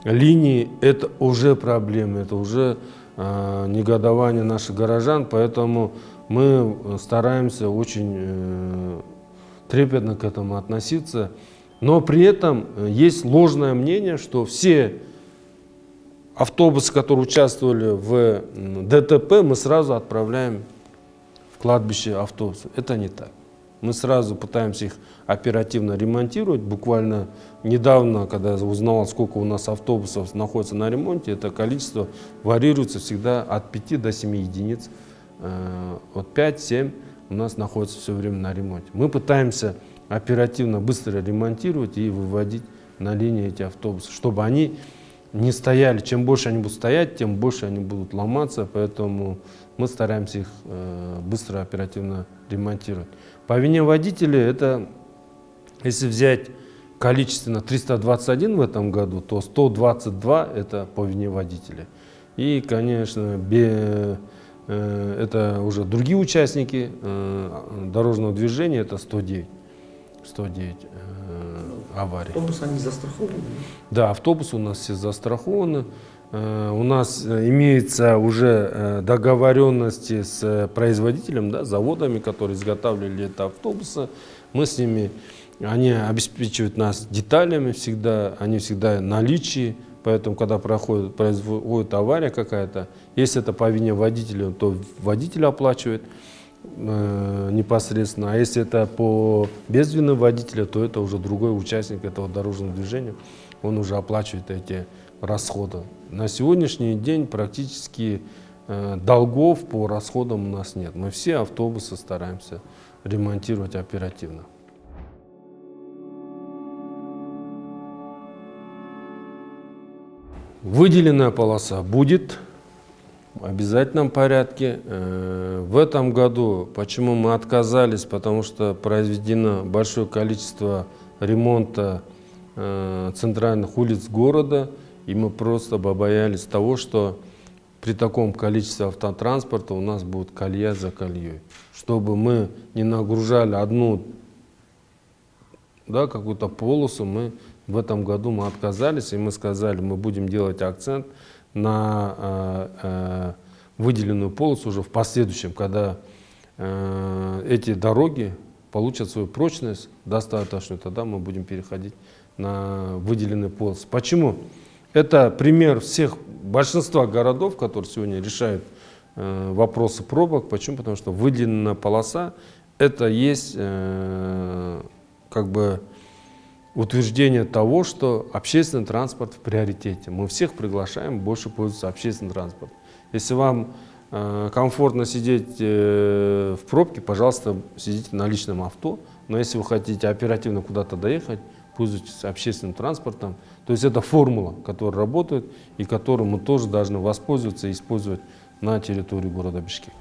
линии, это уже проблема, это уже негодование наших горожан, поэтому мы стараемся очень трепетно к этому относиться. Но при этом есть ложное мнение, что все автобусы, которые участвовали в ДТП, мы сразу отправляем в кладбище автобусов. Это не так. Мы сразу пытаемся их оперативно ремонтировать. Буквально недавно, когда я узнал, сколько у нас автобусов находится на ремонте, это количество варьируется всегда от 5 до 7 единиц. От 5-7 у нас находится все время на ремонте. Мы пытаемся оперативно, быстро ремонтировать и выводить на линии эти автобусы, чтобы они не стояли. Чем больше они будут стоять, тем больше они будут ломаться, поэтому мы стараемся их быстро, оперативно ремонтировать. По вине водителей, это, если взять количественно 321 в этом году, то 122 это по вине водителя. И, конечно, это уже другие участники дорожного движения, это 109 аварий. Автобусы, они застрахованы? Да, автобусы у нас все застрахованы. У нас имеются уже договоренности с производителем, да, заводами, которые изготавливали это автобусы. Мы с ними, они обеспечивают нас деталями всегда, они всегда в наличии. Поэтому, когда происходит авария какая-то, если это по вине водителя, то водитель оплачивает непосредственно. А если это без вины водителя, то это уже другой участник этого дорожного движения, он уже оплачивает эти расходы. На сегодняшний день практически долгов по расходам у нас нет. Мы все автобусы стараемся ремонтировать оперативно. Выделенная полоса будет в обязательном порядке. В этом году, почему мы отказались, потому что произведено большое количество ремонта центральных улиц города, и мы просто побоялись того, что при таком количестве автотранспорта у нас будет колея за колеей. Чтобы мы не нагружали одну, да, какую-то полосу, в этом году мы отказались, и мы сказали, мы будем делать акцент на выделенную полосу уже в последующем, когда эти дороги получат свою прочность достаточную, тогда мы будем переходить на выделенные полосы. Почему? Это пример большинства городов, которые сегодня решают вопросы пробок. Почему? Потому что выделенная полоса – это есть как бы утверждение того, что общественный транспорт в приоритете. Мы всех приглашаем больше пользоваться общественным транспортом. Если вам комфортно сидеть в пробке, пожалуйста, сидите на личном авто. Но если вы хотите оперативно куда-то доехать, пользуйтесь общественным транспортом. То есть это формула, которая работает и которую мы тоже должны воспользоваться и использовать на территории города Бишкек.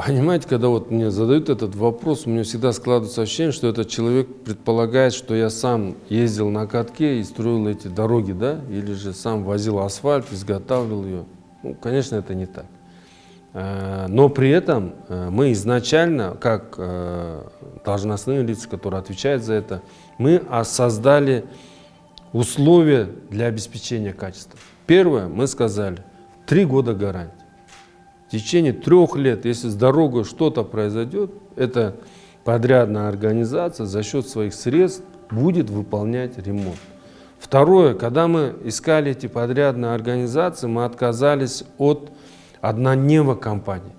Понимаете, когда вот мне задают этот вопрос, у меня всегда складывается ощущение, что этот человек предполагает, что я сам ездил на катке и строил эти дороги, да, или же сам возил асфальт, изготавливал ее. Ну, конечно, это не так. Но при этом мы изначально, как должностные лица, которые отвечают за это, мы создали условия для обеспечения качества. Первое, мы сказали, 3 года гарантии. В течение 3 лет, если с дорогой что-то произойдет, эта подрядная организация за счет своих средств будет выполнять ремонт. Второе, когда мы искали эти подрядные организации, мы отказались от однодневной компании.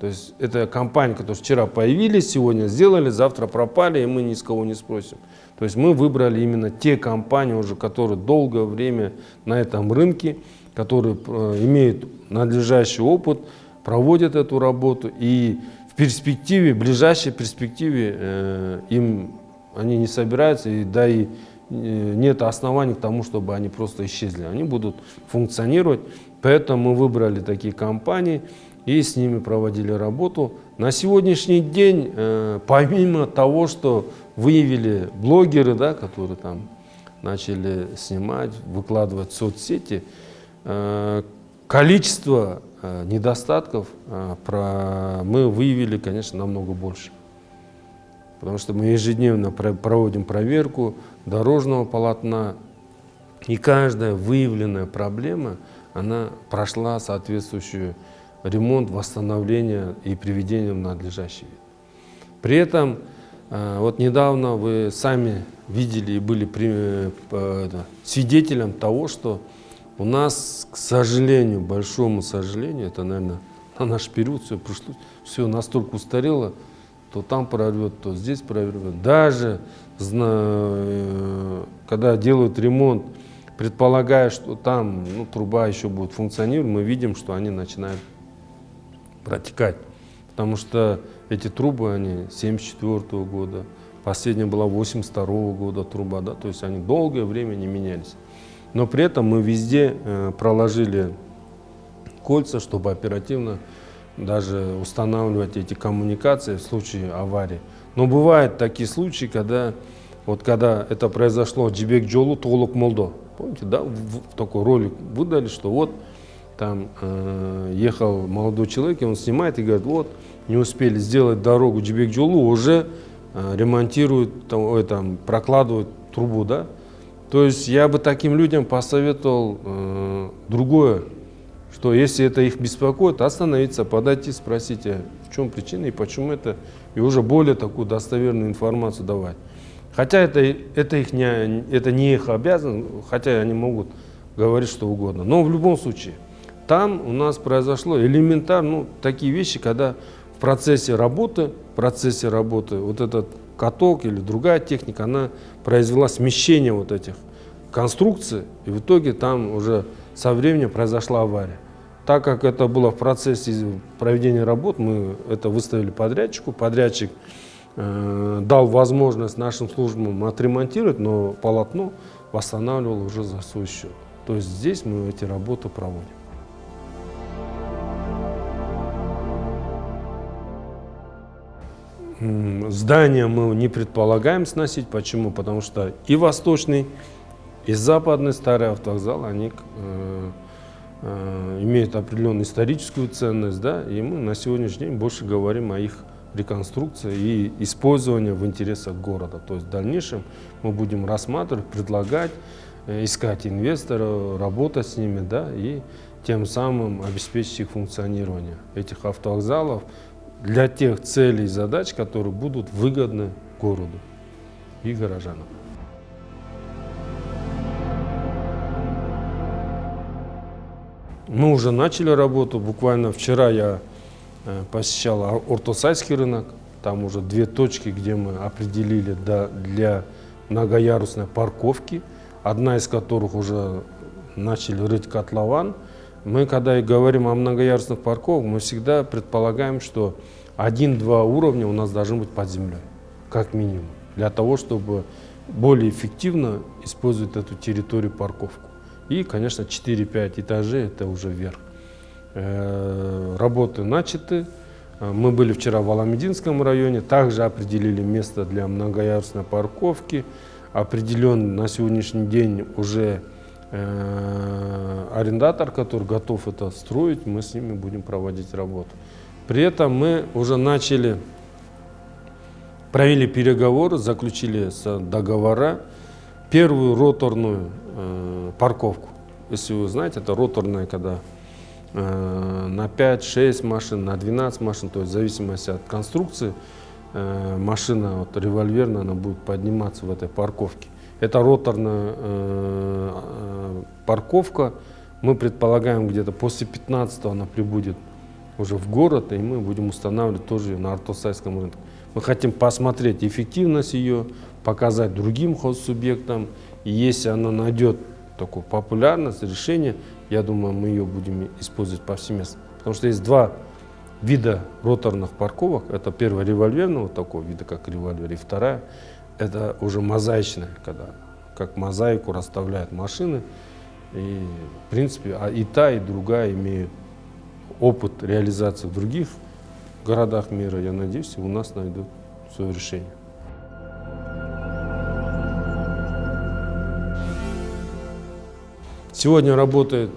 То есть это компании, которые вчера появились, сегодня сделали, завтра пропали, и мы ни с кого не спросим. То есть мы выбрали именно те компании, уже, которые долгое время на этом рынке, которые имеют надлежащий опыт, проводят эту работу, и в перспективе, в ближайшей перспективе они не собираются, да и нет оснований к тому, чтобы они просто исчезли. Они будут функционировать, поэтому мы выбрали такие компании и с ними проводили работу. На сегодняшний день, помимо того, что выявили блогеры, да, которые там начали снимать, выкладывать в соцсети, количество недостатков мы выявили, конечно, намного больше. Потому что мы ежедневно проводим проверку дорожного полотна, и каждая выявленная проблема, она прошла соответствующий ремонт, восстановление и приведение в надлежащий вид. При этом, вот недавно вы сами видели и были свидетелем того, что у нас, к сожалению, большому сожалению, это, наверное, на наш период все пришло, все настолько устарело, то там прорвет, то здесь прорвет. Даже когда делают ремонт, предполагая, что там труба еще будет функционировать, мы видим, что они начинают протекать. Потому что эти трубы, они 1974 года, последняя была 1982 года труба, да, то есть они долгое время не менялись. Но при этом мы везде проложили кольца, чтобы оперативно даже устанавливать эти коммуникации в случае аварии. Но бывают такие случаи, когда это произошло, Жибек Жолу Толук Молдо. Помните, да, в такой ролик выдали, что вот там ехал молодой человек, и он снимает и говорит, вот не успели сделать дорогу Жибек Жолу, уже ремонтируют, прокладывают трубу, да. То есть я бы таким людям посоветовал другое, что если это их беспокоит, остановиться, подойти, спросить, в чем причина и почему это, и уже более такую достоверную информацию давать. Хотя это не их обязанность, хотя они могут говорить что угодно. Но в любом случае, там у нас произошло элементарно такие вещи, когда в процессе работы вот этот каток или другая техника, она произвела смещение вот этих конструкций, и в итоге там уже со временем произошла авария. Так как это было в процессе проведения работ, мы это выставили подрядчику, подрядчик дал возможность нашим службам отремонтировать, но полотно восстанавливал уже за свой счет. То есть здесь мы эти работы проводим. Здания мы не предполагаем сносить. Почему? Потому что и восточный, и западный старый автовокзал, они имеют определенную историческую ценность, да, и мы на сегодняшний день больше говорим о их реконструкции и использовании в интересах города. То есть в дальнейшем мы будем рассматривать, предлагать, искать инвесторов, работать с ними, да, и тем самым обеспечить их функционирование, этих автовокзалов, для тех целей и задач, которые будут выгодны городу и горожанам. Мы уже начали работу. Буквально вчера я посещал Ортосайский рынок. Там уже 2 точки, где мы определили для многоярусной парковки. Одна из которых уже начали рыть котлован. Мы, когда и говорим о многоярусных парковках, мы всегда предполагаем, что 1-2 уровня у нас должны быть под землей, как минимум, для того, чтобы более эффективно использовать эту территорию парковку. И, конечно, 4-5 этажей – это уже вверх. Работы начаты, Мы были вчера в Аламединском районе, также определили место для многоярусной парковки. Определен на сегодняшний день уже арендатор, который готов это строить, мы с ними будем проводить работу. При этом мы уже провели переговоры, заключили договора, первую роторную парковку. Если вы знаете, это роторная, когда на 5-6 машин, на 12 машин, то есть в зависимости от конструкции, машина вот, револьверная, она будет подниматься в этой парковке. Это роторная парковка. Мы предполагаем, где-то после 15-го она прибудет уже в город, и мы будем устанавливать тоже на артосайском рынке. Мы хотим посмотреть эффективность ее, показать другим хозсубъектам. И если она найдет такую популярность, решение, я думаю, мы ее будем использовать повсеместно. Потому что есть два вида роторных парковок. Это первая револьверного такого вида, как револьвер, и вторая это уже мозаичная, когда как мозаику расставляют машины. И в принципе и та, и другая имеют опыт реализации в других городах мира. Я надеюсь, у нас найдут свое решение. Сегодня работает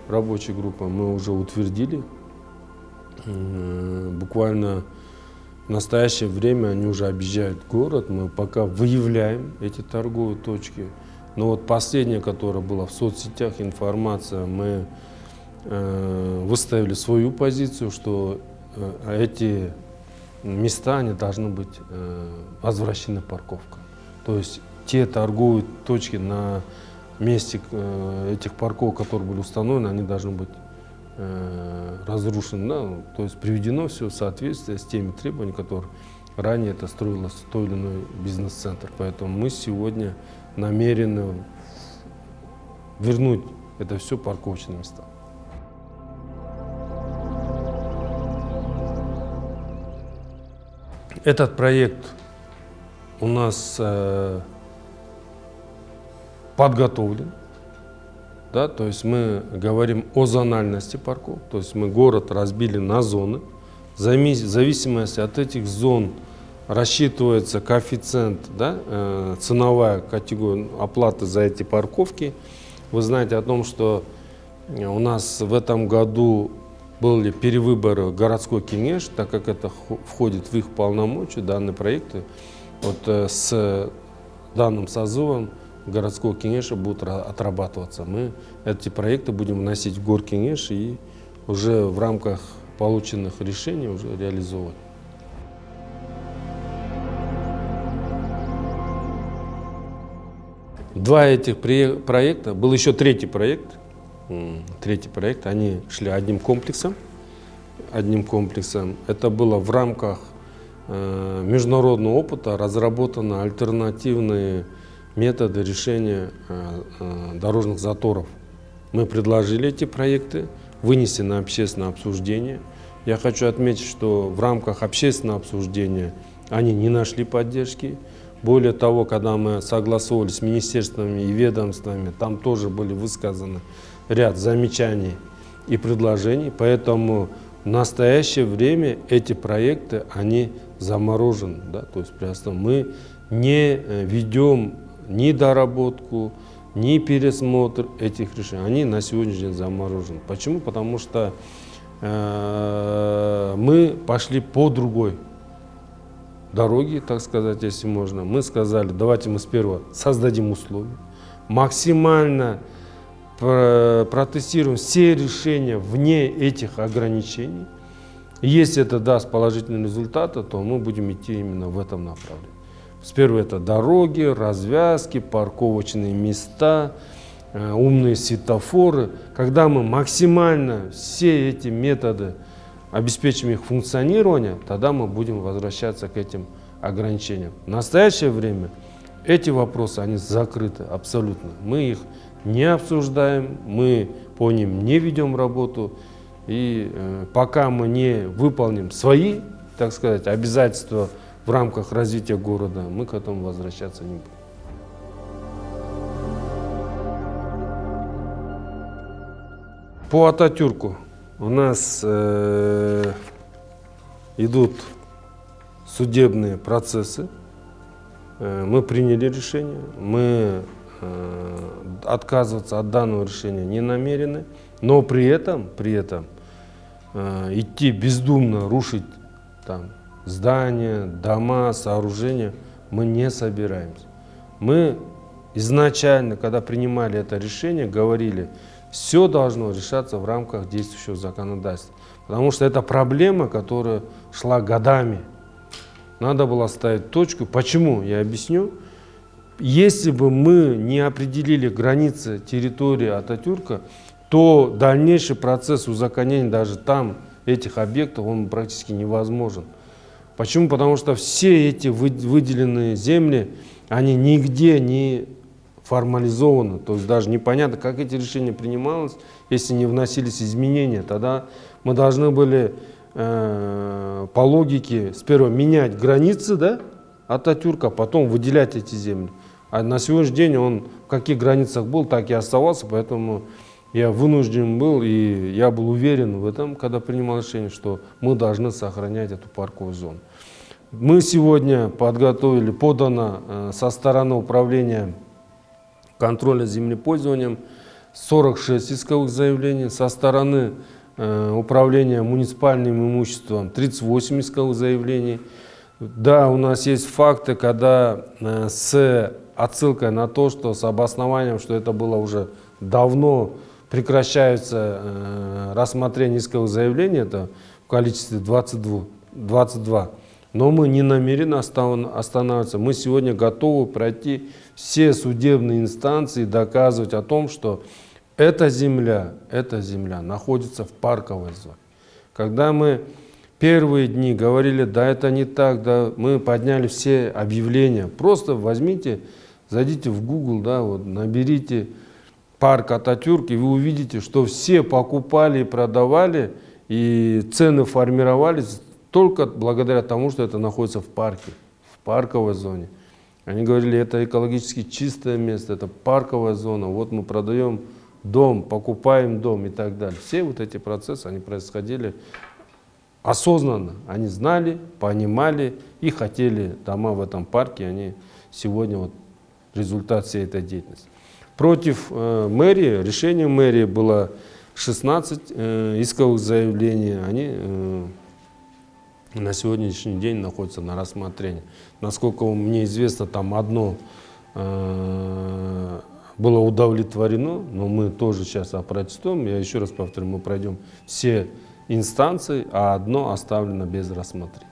рабочая группа, мы уже утвердили. Буквально в настоящее время они уже объезжают город, мы пока выявляем эти торговые точки. Но вот последняя, которая была в соцсетях, информация, мы выставили свою позицию, что эти места они должны быть возвращены парковкам. То есть те торговые точки на месте этих парковок, которые были установлены, они должны быть разрушены, да? То есть приведено все в соответствие с теми требованиями, которые ранее это строилось той или иной бизнес-центр. Поэтому мы сегодня намерены вернуть это все парковочные места. Этот проект у нас подготовлен. Да, то есть мы говорим о зональности парков, то есть мы город разбили на зоны. В зависимости от этих зон рассчитывается коэффициент, да, ценовая категория оплаты за эти парковки. Вы знаете о том, что у нас в этом году были перевыборы городской кеңеш, так как это входит в их полномочия, данные проекты. Вот с данным созывом городского кеңеша будут отрабатываться. Мы эти проекты будем вносить в горкеңеш и уже в рамках полученных решений уже реализовывать. Два этих проекта, был еще третий проект, они шли одним комплексом. Это было в рамках международного опыта, разработаны альтернативные методы решения дорожных заторов. Мы предложили эти проекты, вынесли на общественное обсуждение. Я хочу отметить, что в рамках общественного обсуждения они не нашли поддержки. Более того, когда мы согласовывали с министерствами и ведомствами, там тоже были высказаны ряд замечаний и предложений. Поэтому в настоящее время эти проекты, они заморожены. Да? То есть мы не ведем ни доработку, ни пересмотр этих решений. Они на сегодняшний день заморожены. Почему? Потому что мы пошли по другой дороге, так сказать, если можно. Мы сказали, давайте мы сперва создадим условия, максимально протестируем все решения вне этих ограничений. Если это даст положительные результаты, то мы будем идти именно в этом направлении. Сперва это дороги, развязки, парковочные места, умные светофоры. Когда мы максимально все эти методы обеспечим их функционирование, тогда мы будем возвращаться к этим ограничениям. В настоящее время эти вопросы, они закрыты абсолютно. Мы их не обсуждаем, мы по ним не ведем работу. И пока мы не выполним свои, так сказать, обязательства в рамках развития города, мы к этому возвращаться не будем. По Ататюрку у нас идут судебные процессы. Мы приняли решение, мы отказываться от данного решения не намерены, но при этом идти бездумно рушить там здания, дома, сооружения мы не собираемся. Мы изначально, когда принимали это решение, говорили, все должно решаться в рамках действующего законодательства. Потому что это проблема, которая шла годами. Надо было ставить точку. Почему? Я объясню. Если бы мы не определили границы территории Ататюрка, то дальнейший процесс узаконения даже там, этих объектов, он практически невозможен. Почему? Потому что все эти выделенные земли, они нигде не формализованы. То есть даже непонятно, как эти решения принимались, если не вносились изменения. Тогда мы должны были по логике сперва менять границы, да, Ататюрка, а потом выделять эти земли. А на сегодняшний день он в каких границах был, так и оставался, поэтому я вынужден был, и я был уверен в этом, когда принимал решение, что мы должны сохранять эту парковую зону. Мы сегодня подано со стороны управления контроля землепользованием 46 исковых заявлений, со стороны управления муниципальным имуществом 38 исковых заявлений. Да, у нас есть факты, когда с отсылкой на то, что с обоснованием, что это было уже давно, прекращается рассмотрение исковых заявлений, это в количестве 22. Но мы не намерены останавливаться. Мы сегодня готовы пройти все судебные инстанции, доказывать о том, что эта земля находится в парковой зоне. Когда мы первые дни говорили, да, это не так, да, мы подняли все объявления. Просто возьмите, зайдите в Google, да, вот, наберите парк Ататюрк, и вы увидите, что все покупали и продавали, и цены формировались только благодаря тому, что это находится в парке, в парковой зоне. Они говорили, это экологически чистое место, это парковая зона, вот мы продаем дом, покупаем дом и так далее. Все вот эти процессы, они происходили осознанно. Они знали, понимали и хотели дома в этом парке. Они сегодня вот результат всей этой деятельности. Против мэрии, решение мэрии было 16 исковых заявлений. Они на сегодняшний день находятся на рассмотрении. Насколько мне известно, там одно было удовлетворено, но мы тоже сейчас опротестуем. Я еще раз повторю, мы пройдем все инстанции, а одно оставлено без рассмотрения.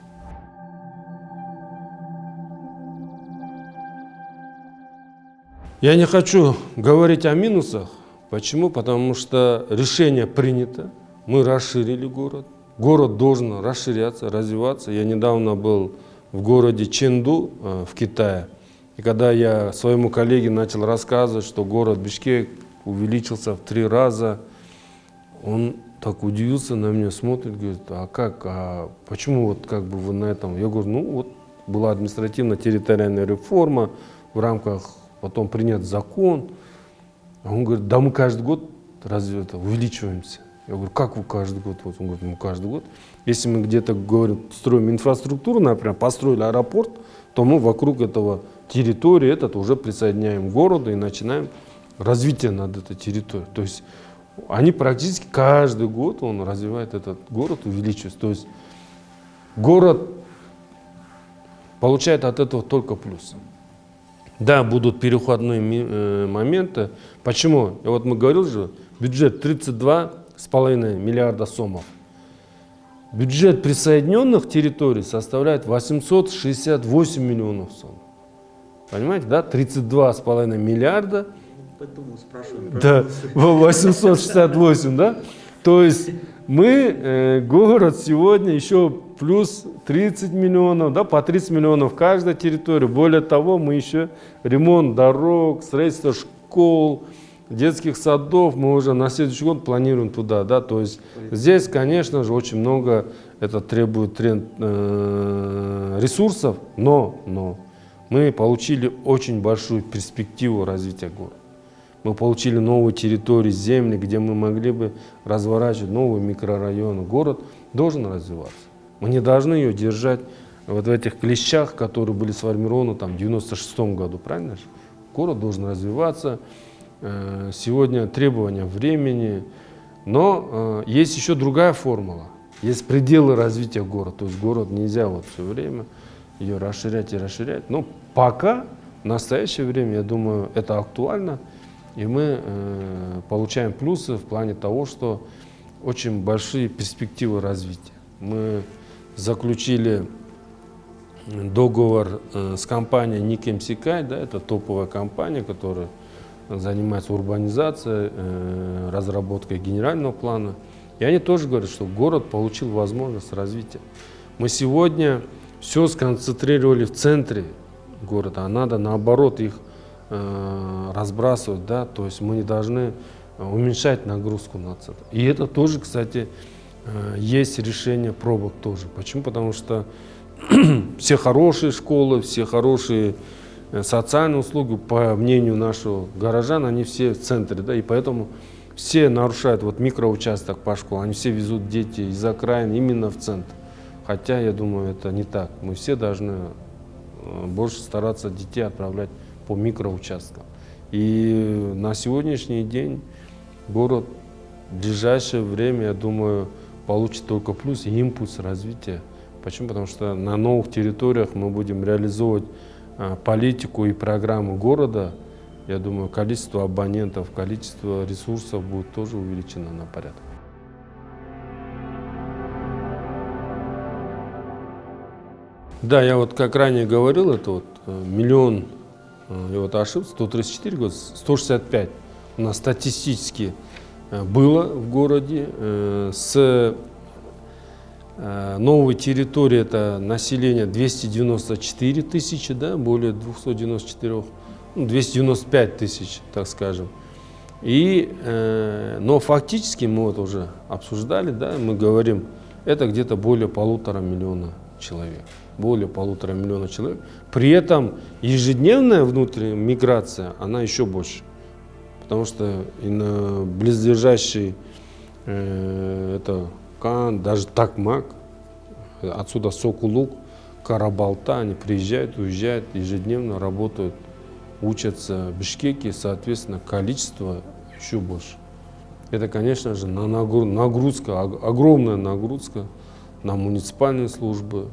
Я не хочу говорить о минусах. Почему? Потому что решение принято, мы расширили город. Город должен расширяться, развиваться. Я недавно был в городе Чэнду в Китае. И когда я своему коллеге начал рассказывать, что город Бишкек увеличился в 3 раза, он так удивился на меня, смотрит, говорит, а как, почему вот как бы вы на этом? Я говорю, ну вот была административно-территориальная реформа, в рамках потом принят закон. А он говорит, да мы каждый год разве это увеличиваемся. Я говорю, как вы каждый год? Вот он говорит, ну каждый год. Если мы где-то, говорим, строим инфраструктуру, например, построили аэропорт, то мы вокруг этого территории уже присоединяем к городу и начинаем развитие над этой территорией. То есть они практически каждый год он развивает этот город, увеличивается. То есть город получает от этого только плюсы. Да, будут переходные моменты. Почему? И вот мы говорили же, бюджет 32,5 миллиарда сомов. Бюджет присоединенных территорий составляет 868 миллионов сом. Понимаете, да? 32,5 миллиарда. Поэтому спрашиваю. Да, 868, да? То есть мы, город сегодня еще плюс 30 миллионов, да, по 30 миллионов каждая территория. Более того, мы еще ремонт дорог, строительство школ, детских садов, мы уже на следующий год планируем туда, да, то есть здесь, конечно же, очень много это требует ресурсов, но мы получили очень большую перспективу развития города. Мы получили новые территории, земли, где мы могли бы разворачивать новые микрорайоны. Город должен развиваться. Мы не должны ее держать вот в этих клещах, которые были сформированы там, в 96 году, правильно же? Город должен развиваться, сегодня требования времени, но есть еще другая формула, есть пределы развития города, то есть город нельзя вот все время ее расширять и расширять, но пока, в настоящее время, я думаю, это актуально, и мы получаем плюсы в плане того, что очень большие перспективы развития. Мы заключили договор с компанией Ник МСК, да, это топовая компания, которая занимается урбанизацией, разработкой генерального плана. И они тоже говорят, что город получил возможность развития. Мы сегодня все сконцентрировали в центре города, а надо наоборот их разбрасывать, да, то есть мы не должны уменьшать нагрузку на центр. И это тоже, кстати, есть решение пробок тоже. Почему? Потому что все хорошие школы, все хорошие социальные услуги, по мнению нашего горожан, они все в центре, да, и поэтому все нарушают вот микроучасток по школе, они все везут дети из окраин именно в центр. Хотя, я думаю, это не так. Мы все должны больше стараться детей отправлять по микроучасткам. И на сегодняшний день город в ближайшее время, я думаю, получит только плюс и импульс развития. Почему? Потому что на новых территориях мы будем реализовывать политику и программу города. Я думаю, количество абонентов, количество ресурсов будет тоже увеличено на порядок. Да, я вот как ранее говорил, это вот миллион, я вот ошибся, 134 года, 165 у нас статистически было в городе. С новой территории это население 294 тысячи, да, более 294, 295 тысяч, так скажем. Но фактически мы вот уже обсуждали, да, мы говорим, это где-то более 1,5 миллиона человек. Более 1,5 миллиона человек. При этом ежедневная внутренняя миграция, она еще больше. Потому что и на близлежащий это Кан, даже Такмак, отсюда Сокулук, Карабалта, они приезжают, уезжают, ежедневно работают, учатся в Бишкеке, соответственно, количество еще больше. Это, конечно же, нагрузка, огромная нагрузка на муниципальные службы.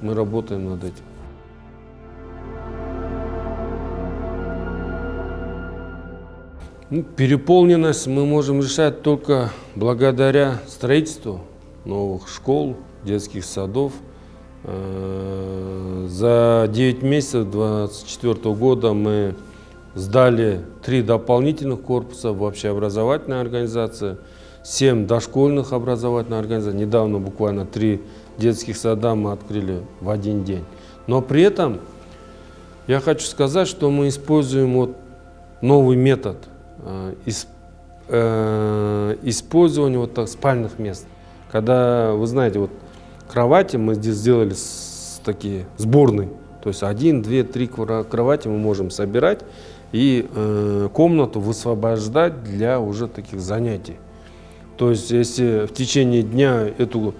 Мы работаем над этим. Переполненность мы можем решать только благодаря строительству новых школ, детских садов. За 9 месяцев 2024 года мы сдали 3 дополнительных корпуса в общеобразовательной организации, 7 дошкольных образовательных организаций. Недавно буквально 3 детских сада мы открыли в один день. Но при этом я хочу сказать, что мы используем вот новый метод использования вот так спальных мест. Когда, вы знаете, вот кровати мы здесь сделали такие сборные, то есть 1, 2, 3 кровати мы можем собирать и комнату высвобождать для уже таких занятий. То есть если в течение дня эту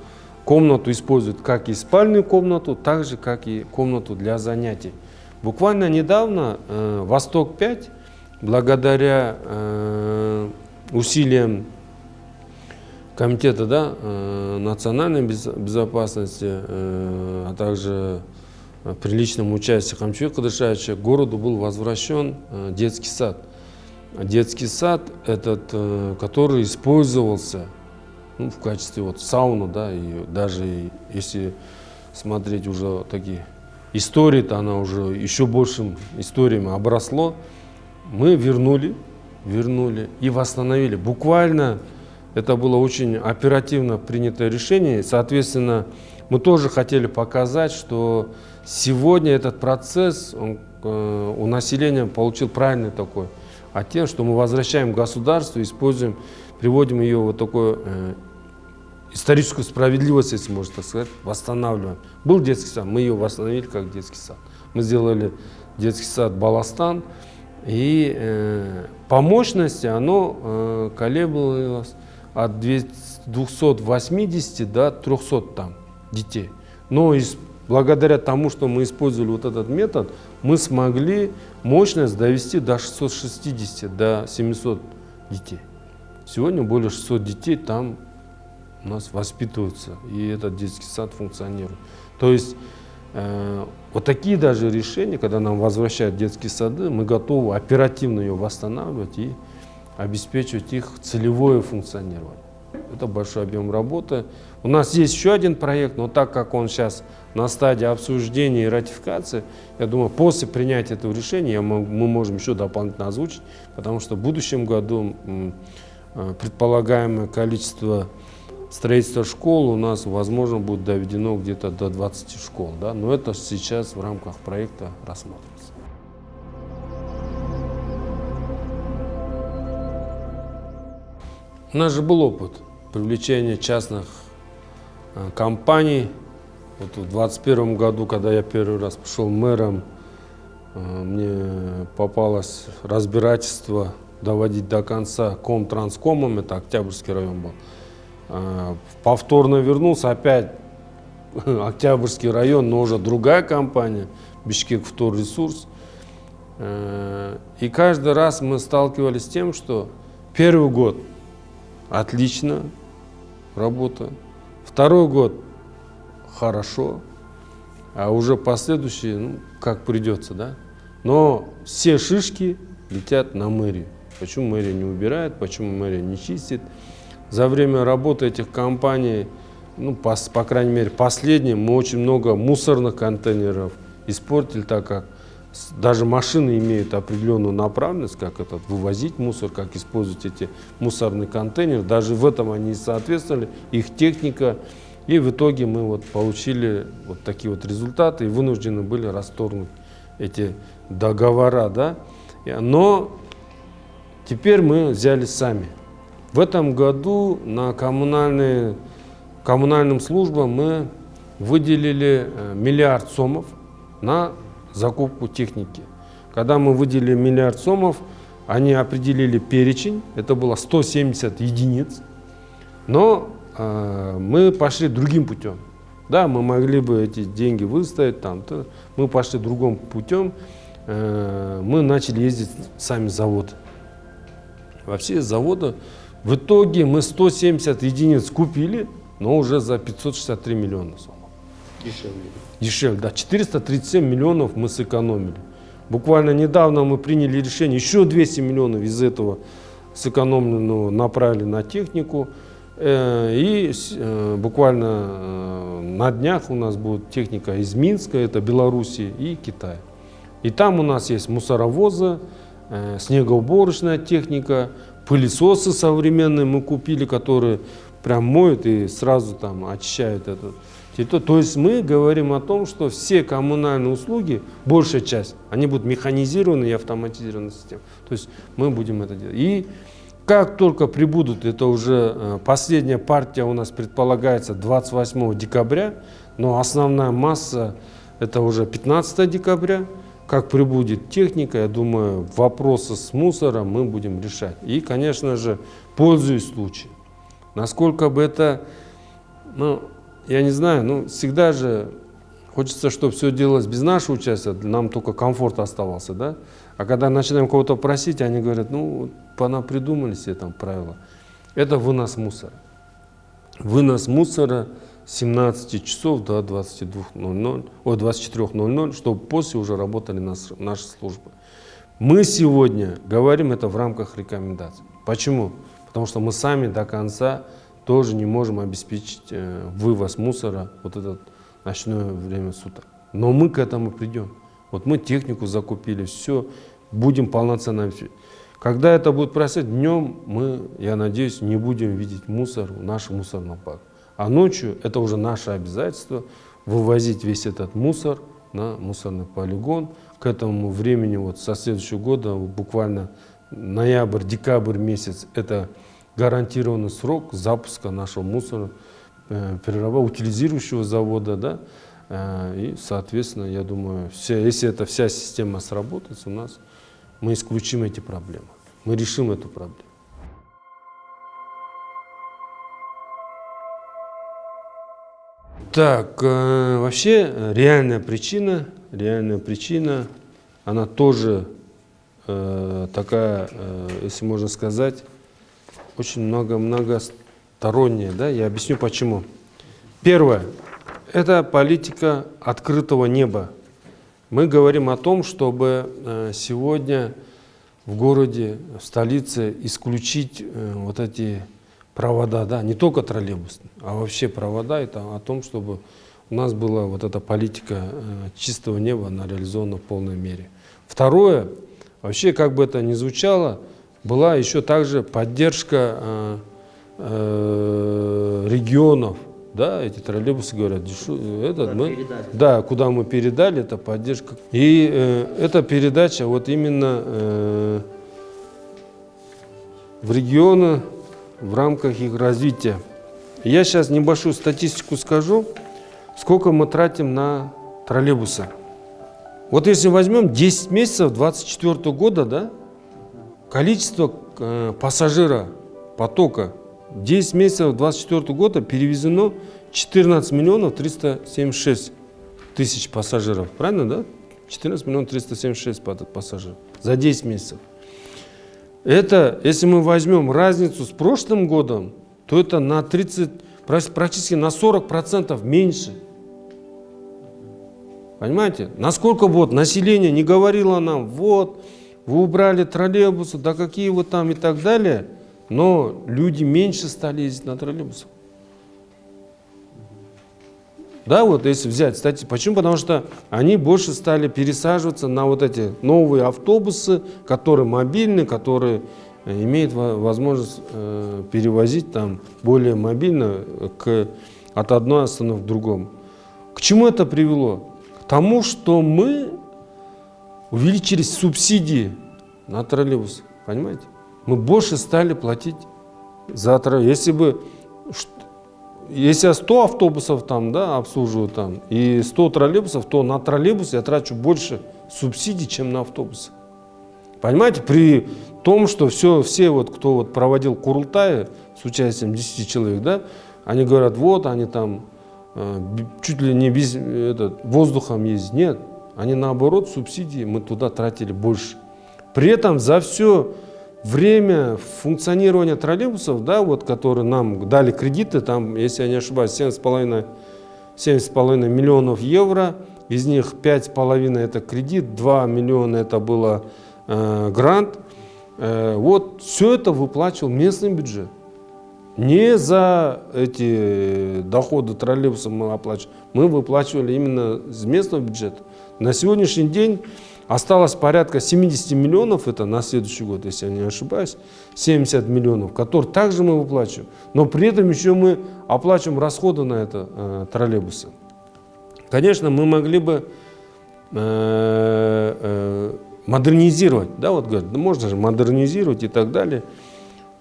комнату используют как и спальную комнату, так же как и комнату для занятий. Буквально недавно Восток-5, благодаря усилиям Комитета, да, национальной безопасности, а также при личном участии Хамчуя Кадышевича, городу был возвращен детский сад. Детский сад, который использовался в качестве вот сауны, да, и даже если смотреть уже такие истории, то она уже еще большим историями обросло. Мы вернули и восстановили. Буквально это было очень оперативно принятое решение. Соответственно, мы тоже хотели показать, что сегодня этот процесс у населения получил правильный такой оттенок, что мы возвращаем государству, используем, приводим ее вот такой историческую справедливость, если можно так сказать, восстанавливаем. Был детский сад, мы ее восстановили как детский сад. Мы сделали детский сад Баластан, и по мощности оно колеблилось от 280 до 300 там детей. Но благодаря тому, что мы использовали вот этот метод, мы смогли мощность довести до 660, до 700 детей. Сегодня более 600 детей там у нас воспитываются, и этот детский сад функционирует. То есть вот такие даже решения, когда нам возвращают детские сады, мы готовы оперативно ее восстанавливать и обеспечивать их целевое функционирование. Это большой объем работы. У нас есть еще один проект, но так как он сейчас на стадии обсуждения и ратификации, я думаю, после принятия этого решения мы можем еще дополнительно озвучить, потому что в будущем году предполагаемое количество строительства школ у нас, возможно, будет доведено где-то до 20 школ. Да? Но это сейчас в рамках проекта рассматривается. У нас же был опыт привлечения частных компаний. Вот в 2021 году, когда я первый раз пошел мэром, мне попалось разбирательство доводить до конца Комтранскомом, это Октябрьский район был. Повторно вернулся, опять Октябрьский район, но уже другая компания, Бишкеквторресурс. И каждый раз мы сталкивались с тем, что первый год отлично работа, второй год хорошо, а уже последующие, ну, как придется, да. Но все шишки летят на мэрию. Почему мэрия не убирает, почему мэрия не чистит? За время работы этих компаний, ну, по крайней мере, последним, мы очень много мусорных контейнеров испортили, так как даже машины имеют определенную направленность, как это вывозить мусор, как использовать эти мусорные контейнеры. Даже в этом они не соответствовали, их техника. И в итоге мы вот получили вот такие вот результаты и вынуждены были расторгнуть эти договора. Да? Но теперь мы взялись сами. В этом году на коммунальным службам мы выделили 1 миллиард сомов на закупку техники. Когда мы выделили 1 миллиард сомов, они определили перечень, это было 170 единиц, но мы пошли другим путем. Да, мы могли бы эти деньги выставить, мы пошли другим путем, мы начали ездить сами заводы. Во все заводы. В итоге мы 170 единиц купили, но уже за 563 миллиона сомов. Дешевле, да. 437 миллионов мы сэкономили. Буквально недавно мы приняли решение, еще 200 миллионов из этого сэкономленного направили на технику. И буквально на днях у нас будет техника из Минска, это Белоруссия и Китая. И там у нас есть мусоровозы, снегоуборочная техника, пылесосы современные мы купили, которые прям моют и сразу там очищают это. То есть мы говорим о том, что все коммунальные услуги, большая часть, они будут механизированы и автоматизированы системой. То есть мы будем это делать. И как только прибудут, это уже последняя партия у нас предполагается 28 декабря, но основная масса это уже 15 декабря. Как прибудет техника, я думаю, вопросы с мусором мы будем решать. И, конечно же, пользуясь случаем. Насколько бы это, ну, я не знаю, ну, всегда же хочется, чтобы все делалось без нашего участия, нам только комфорт оставался, да? А когда начинаем кого-то просить, они говорят, ну, понапридумали себе там правила. Это вынос мусора. Вынос мусора с 17 часов до 24:00, чтобы после уже работали наши службы. Мы сегодня говорим это в рамках рекомендаций. Почему? Потому что мы сами до конца тоже не можем обеспечить вывоз мусора вот это ночное время суток. Но мы к этому придем. Вот мы технику закупили, все, будем полноценно. Когда это будет происходить, днем мы, я надеюсь, не будем видеть мусор в нашем мусорном баке. А ночью это уже наше обязательство вывозить весь этот мусор на мусорный полигон. К этому времени, вот со следующего года, буквально ноябрь-декабрь месяц, это гарантированный срок запуска нашего мусора, утилизирующего завода. Да? И, соответственно, я думаю, если эта вся система сработает у нас, мы исключим эти проблемы, мы решим эту проблему. Так, вообще реальная причина, она тоже такая, если можно сказать, очень многосторонняя, да? Я объясню почему. Первое, это политика открытого неба. Мы говорим о том, чтобы сегодня в городе, в столице исключить вот эти провода, да, не только троллейбусные, а вообще провода, это о том, чтобы у нас была вот эта политика чистого неба, она реализована в полной мере. Второе, вообще, как бы это ни звучало, была еще также поддержка регионов, да, эти троллейбусы говорят, да, куда мы передали, это поддержка. И эта передача вот именно в регионы, в рамках их развития. Я сейчас небольшую статистику скажу, сколько мы тратим на троллейбусы. Вот если возьмем 10 месяцев 2024 года, да, количество пассажира потока 10 месяцев 2024 года перевезено 14 миллионов 376 тысяч пассажиров. Правильно, да? 14 миллионов 376 пассажиров за 10 месяцев. Это, если мы возьмем разницу с прошлым годом, то это на 30, практически на 40% меньше. Понимаете? Насколько вот население не говорило нам, вот, вы убрали троллейбусы, да какие вот там и так далее, но люди меньше стали ездить на троллейбусах. Да, вот если взять, кстати, почему? Потому что они больше стали пересаживаться на вот эти новые автобусы, которые мобильные, которые имеют возможность перевозить там более мобильно от одной остановки к другому. К чему это привело? К тому, что мы увеличились субсидии на троллейбусы, понимаете? Мы больше стали платить за троллейбусы. Если я 100 автобусов там, да, обслуживаю там, и 100 троллейбусов, то на троллейбус я трачу больше субсидий, чем на автобусы. Понимаете, при том, что все вот, кто вот проводил Курултай с участием 10 человек, да, они говорят, вот они там чуть ли не без воздухом ездят. Нет, они наоборот, субсидии мы туда тратили больше. При этом за все время функционирования троллейбусов, да, вот, которые нам дали кредиты, там, если я не ошибаюсь, 70,5 миллионов евро, из них 5,5 это кредит, 2 миллиона это было грант. Вот все это выплачивал местный бюджет. Не за эти доходы троллейбуса мы оплачивали, мы выплачивали именно из местного бюджета. На сегодняшний день осталось порядка 70 миллионов, это на следующий год, если я не ошибаюсь, 70 миллионов, которые также мы выплачиваем. Но при этом еще мы оплачиваем расходы на это троллейбусы. Конечно, мы могли бы модернизировать, да, вот говорят, да можно же модернизировать и так далее.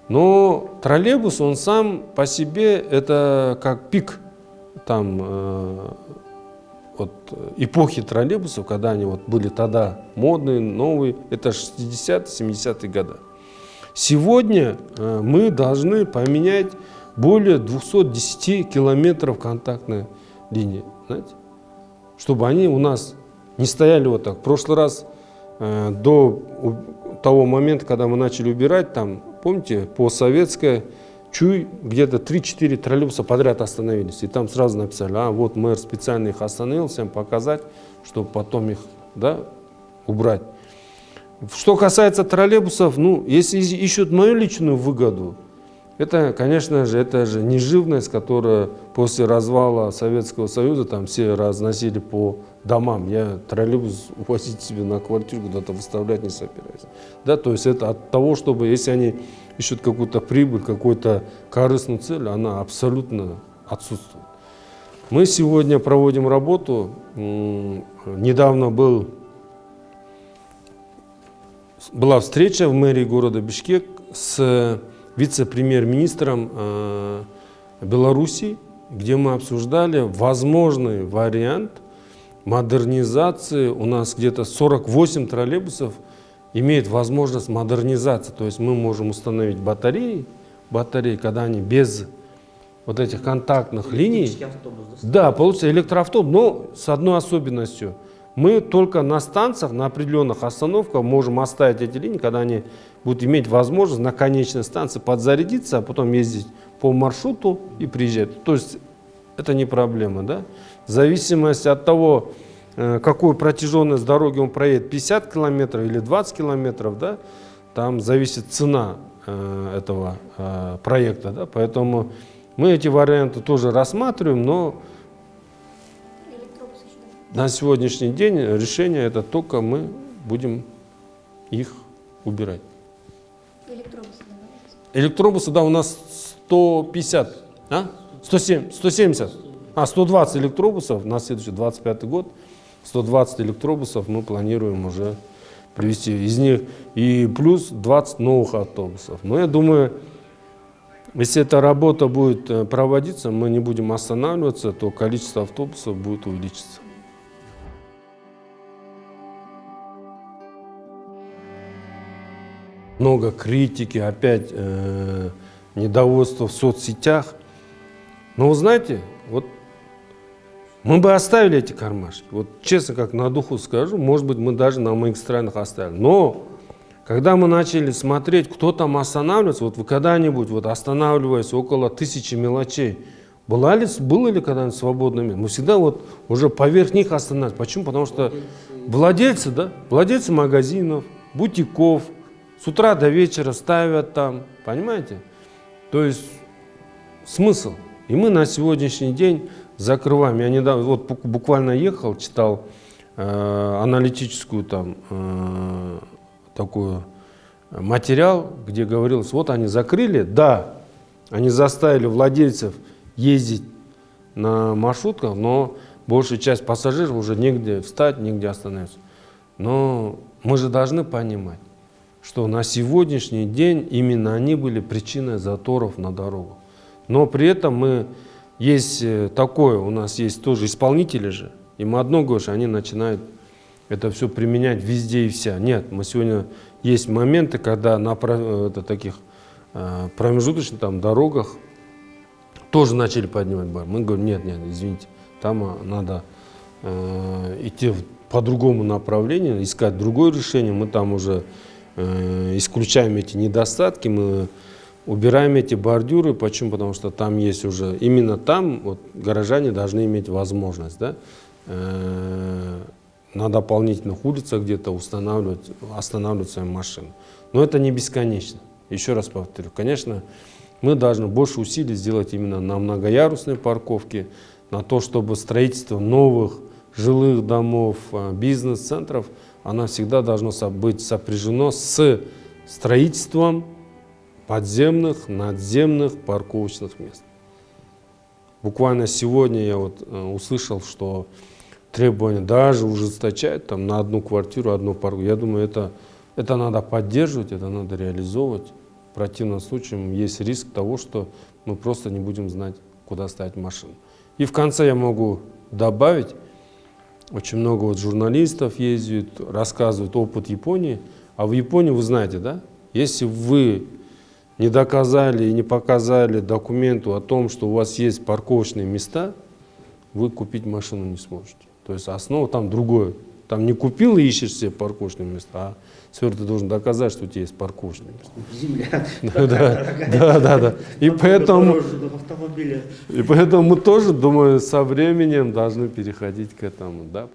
Но троллейбус, он сам по себе, это как пик там вот эпохи троллейбусов, когда они вот были тогда модные, новые, это 60-е, 70-е годы. Сегодня мы должны поменять более 210 километров контактной линии, знаете, чтобы они у нас не стояли вот так. В прошлый раз, до того момента, когда мы начали убирать, там, помните, по Советской, Чуй, где-то 3-4 троллейбуса подряд остановились. И там сразу написали, вот мэр специально их остановил, всем показать, чтобы потом их, да, убрать. Что касается троллейбусов, ну, если ищут мою личную выгоду, это, конечно же, это же не живность, которая после развала Советского Союза там все разносили по домам. Я троллейбус увозить себе на квартиру, куда-то выставлять не собираюсь. Да, то есть это от того, чтобы, если они ищут какую-то прибыль, какую-то корыстную цель, она абсолютно отсутствует. Мы сегодня проводим работу. Недавно была встреча в мэрии города Бишкек с вице-премьер-министром Беларуси, где мы обсуждали возможный вариант модернизации. У нас где-то 48 троллейбусов имеет возможность модернизации. То есть мы можем установить батареи, когда они без вот этих контактных линий. Электрический автобус, да? Да, получится электроавтобус, но с одной особенностью. Мы только на станциях, на определенных остановках можем оставить эти линии, когда они будут иметь возможность на конечной станции подзарядиться, а потом ездить по маршруту и приезжать. То есть это не проблема, да? В зависимости от того, какую протяженность дороги он проедет, 50 километров или 20 километров, да, там зависит цена этого проекта, да? Поэтому мы эти варианты тоже рассматриваем, но на сегодняшний день решение это только мы будем их убирать. Электробусы, да, у нас 150, 170, 120 электробусов на следующий 25 год. 120 электробусов мы планируем уже привести. Из них и плюс 20 новых автобусов. Но я думаю, если эта работа будет проводиться, мы не будем останавливаться, то количество автобусов будет увеличиться. Много критики, опять недовольства в соцсетях. Но вы знаете, вот мы бы оставили эти кармашки. Вот честно, как на духу скажу, может быть, мы даже на моих странах оставили. Но когда мы начали смотреть, кто там останавливается, вот вы когда-нибудь вот останавливаясь около 1000 мелочей, было ли когда-нибудь свободное место? Мы всегда вот уже поверх них останавливались. Почему? Потому что владельцы, да, владельцы магазинов, бутиков, с утра до вечера ставят там, понимаете? То есть смысл. И мы на сегодняшний день закрываем. Я недавно, вот буквально ехал, читал аналитическую там такую материал, где говорилось, вот они закрыли, да, они заставили владельцев ездить на маршрутках, но большая часть пассажиров уже негде встать, негде остановиться. Но мы же должны понимать, что на сегодняшний день именно они были причиной заторов на дорогу. Но при этом есть такое, у нас есть тоже исполнители же, им одно говоришь, они начинают это все применять везде и вся. Нет, мы сегодня есть моменты, когда на таких промежуточных там, дорогах тоже начали поднимать бар. Мы говорим, нет, извините, там надо идти по другому направлению, искать другое решение, мы там уже исключаем эти недостатки, мы убираем эти бордюры. Почему? Потому что там есть уже, именно там вот, горожане должны иметь возможность, да, на дополнительных улицах где-то останавливать свои машины. Но это не бесконечно. Еще раз повторю, конечно, мы должны больше усилий сделать именно на многоярусной парковке, на то, чтобы строительство новых жилых домов, бизнес-центров, она всегда должна быть сопряжена с строительством подземных, надземных парковочных мест. Буквально сегодня я вот услышал, что требования даже ужесточают там, на одну квартиру, одну парковку. Я думаю, это надо поддерживать, это надо реализовывать. В противном случае есть риск того, что мы просто не будем знать, куда ставить машину. И в конце я могу добавить, очень много вот журналистов ездят, рассказывают опыт Японии. А в Японии, вы знаете, да, если вы не доказали и не показали документу о том, что у вас есть парковочные места, вы купить машину не сможете. То есть основа там другое. Там не купил и ищешь себе парковочные места, а сверху ты должен доказать, что у тебя есть парковочные места. Земля. Да. И поэтому мы тоже, думаю, со временем должны переходить к этому. Да?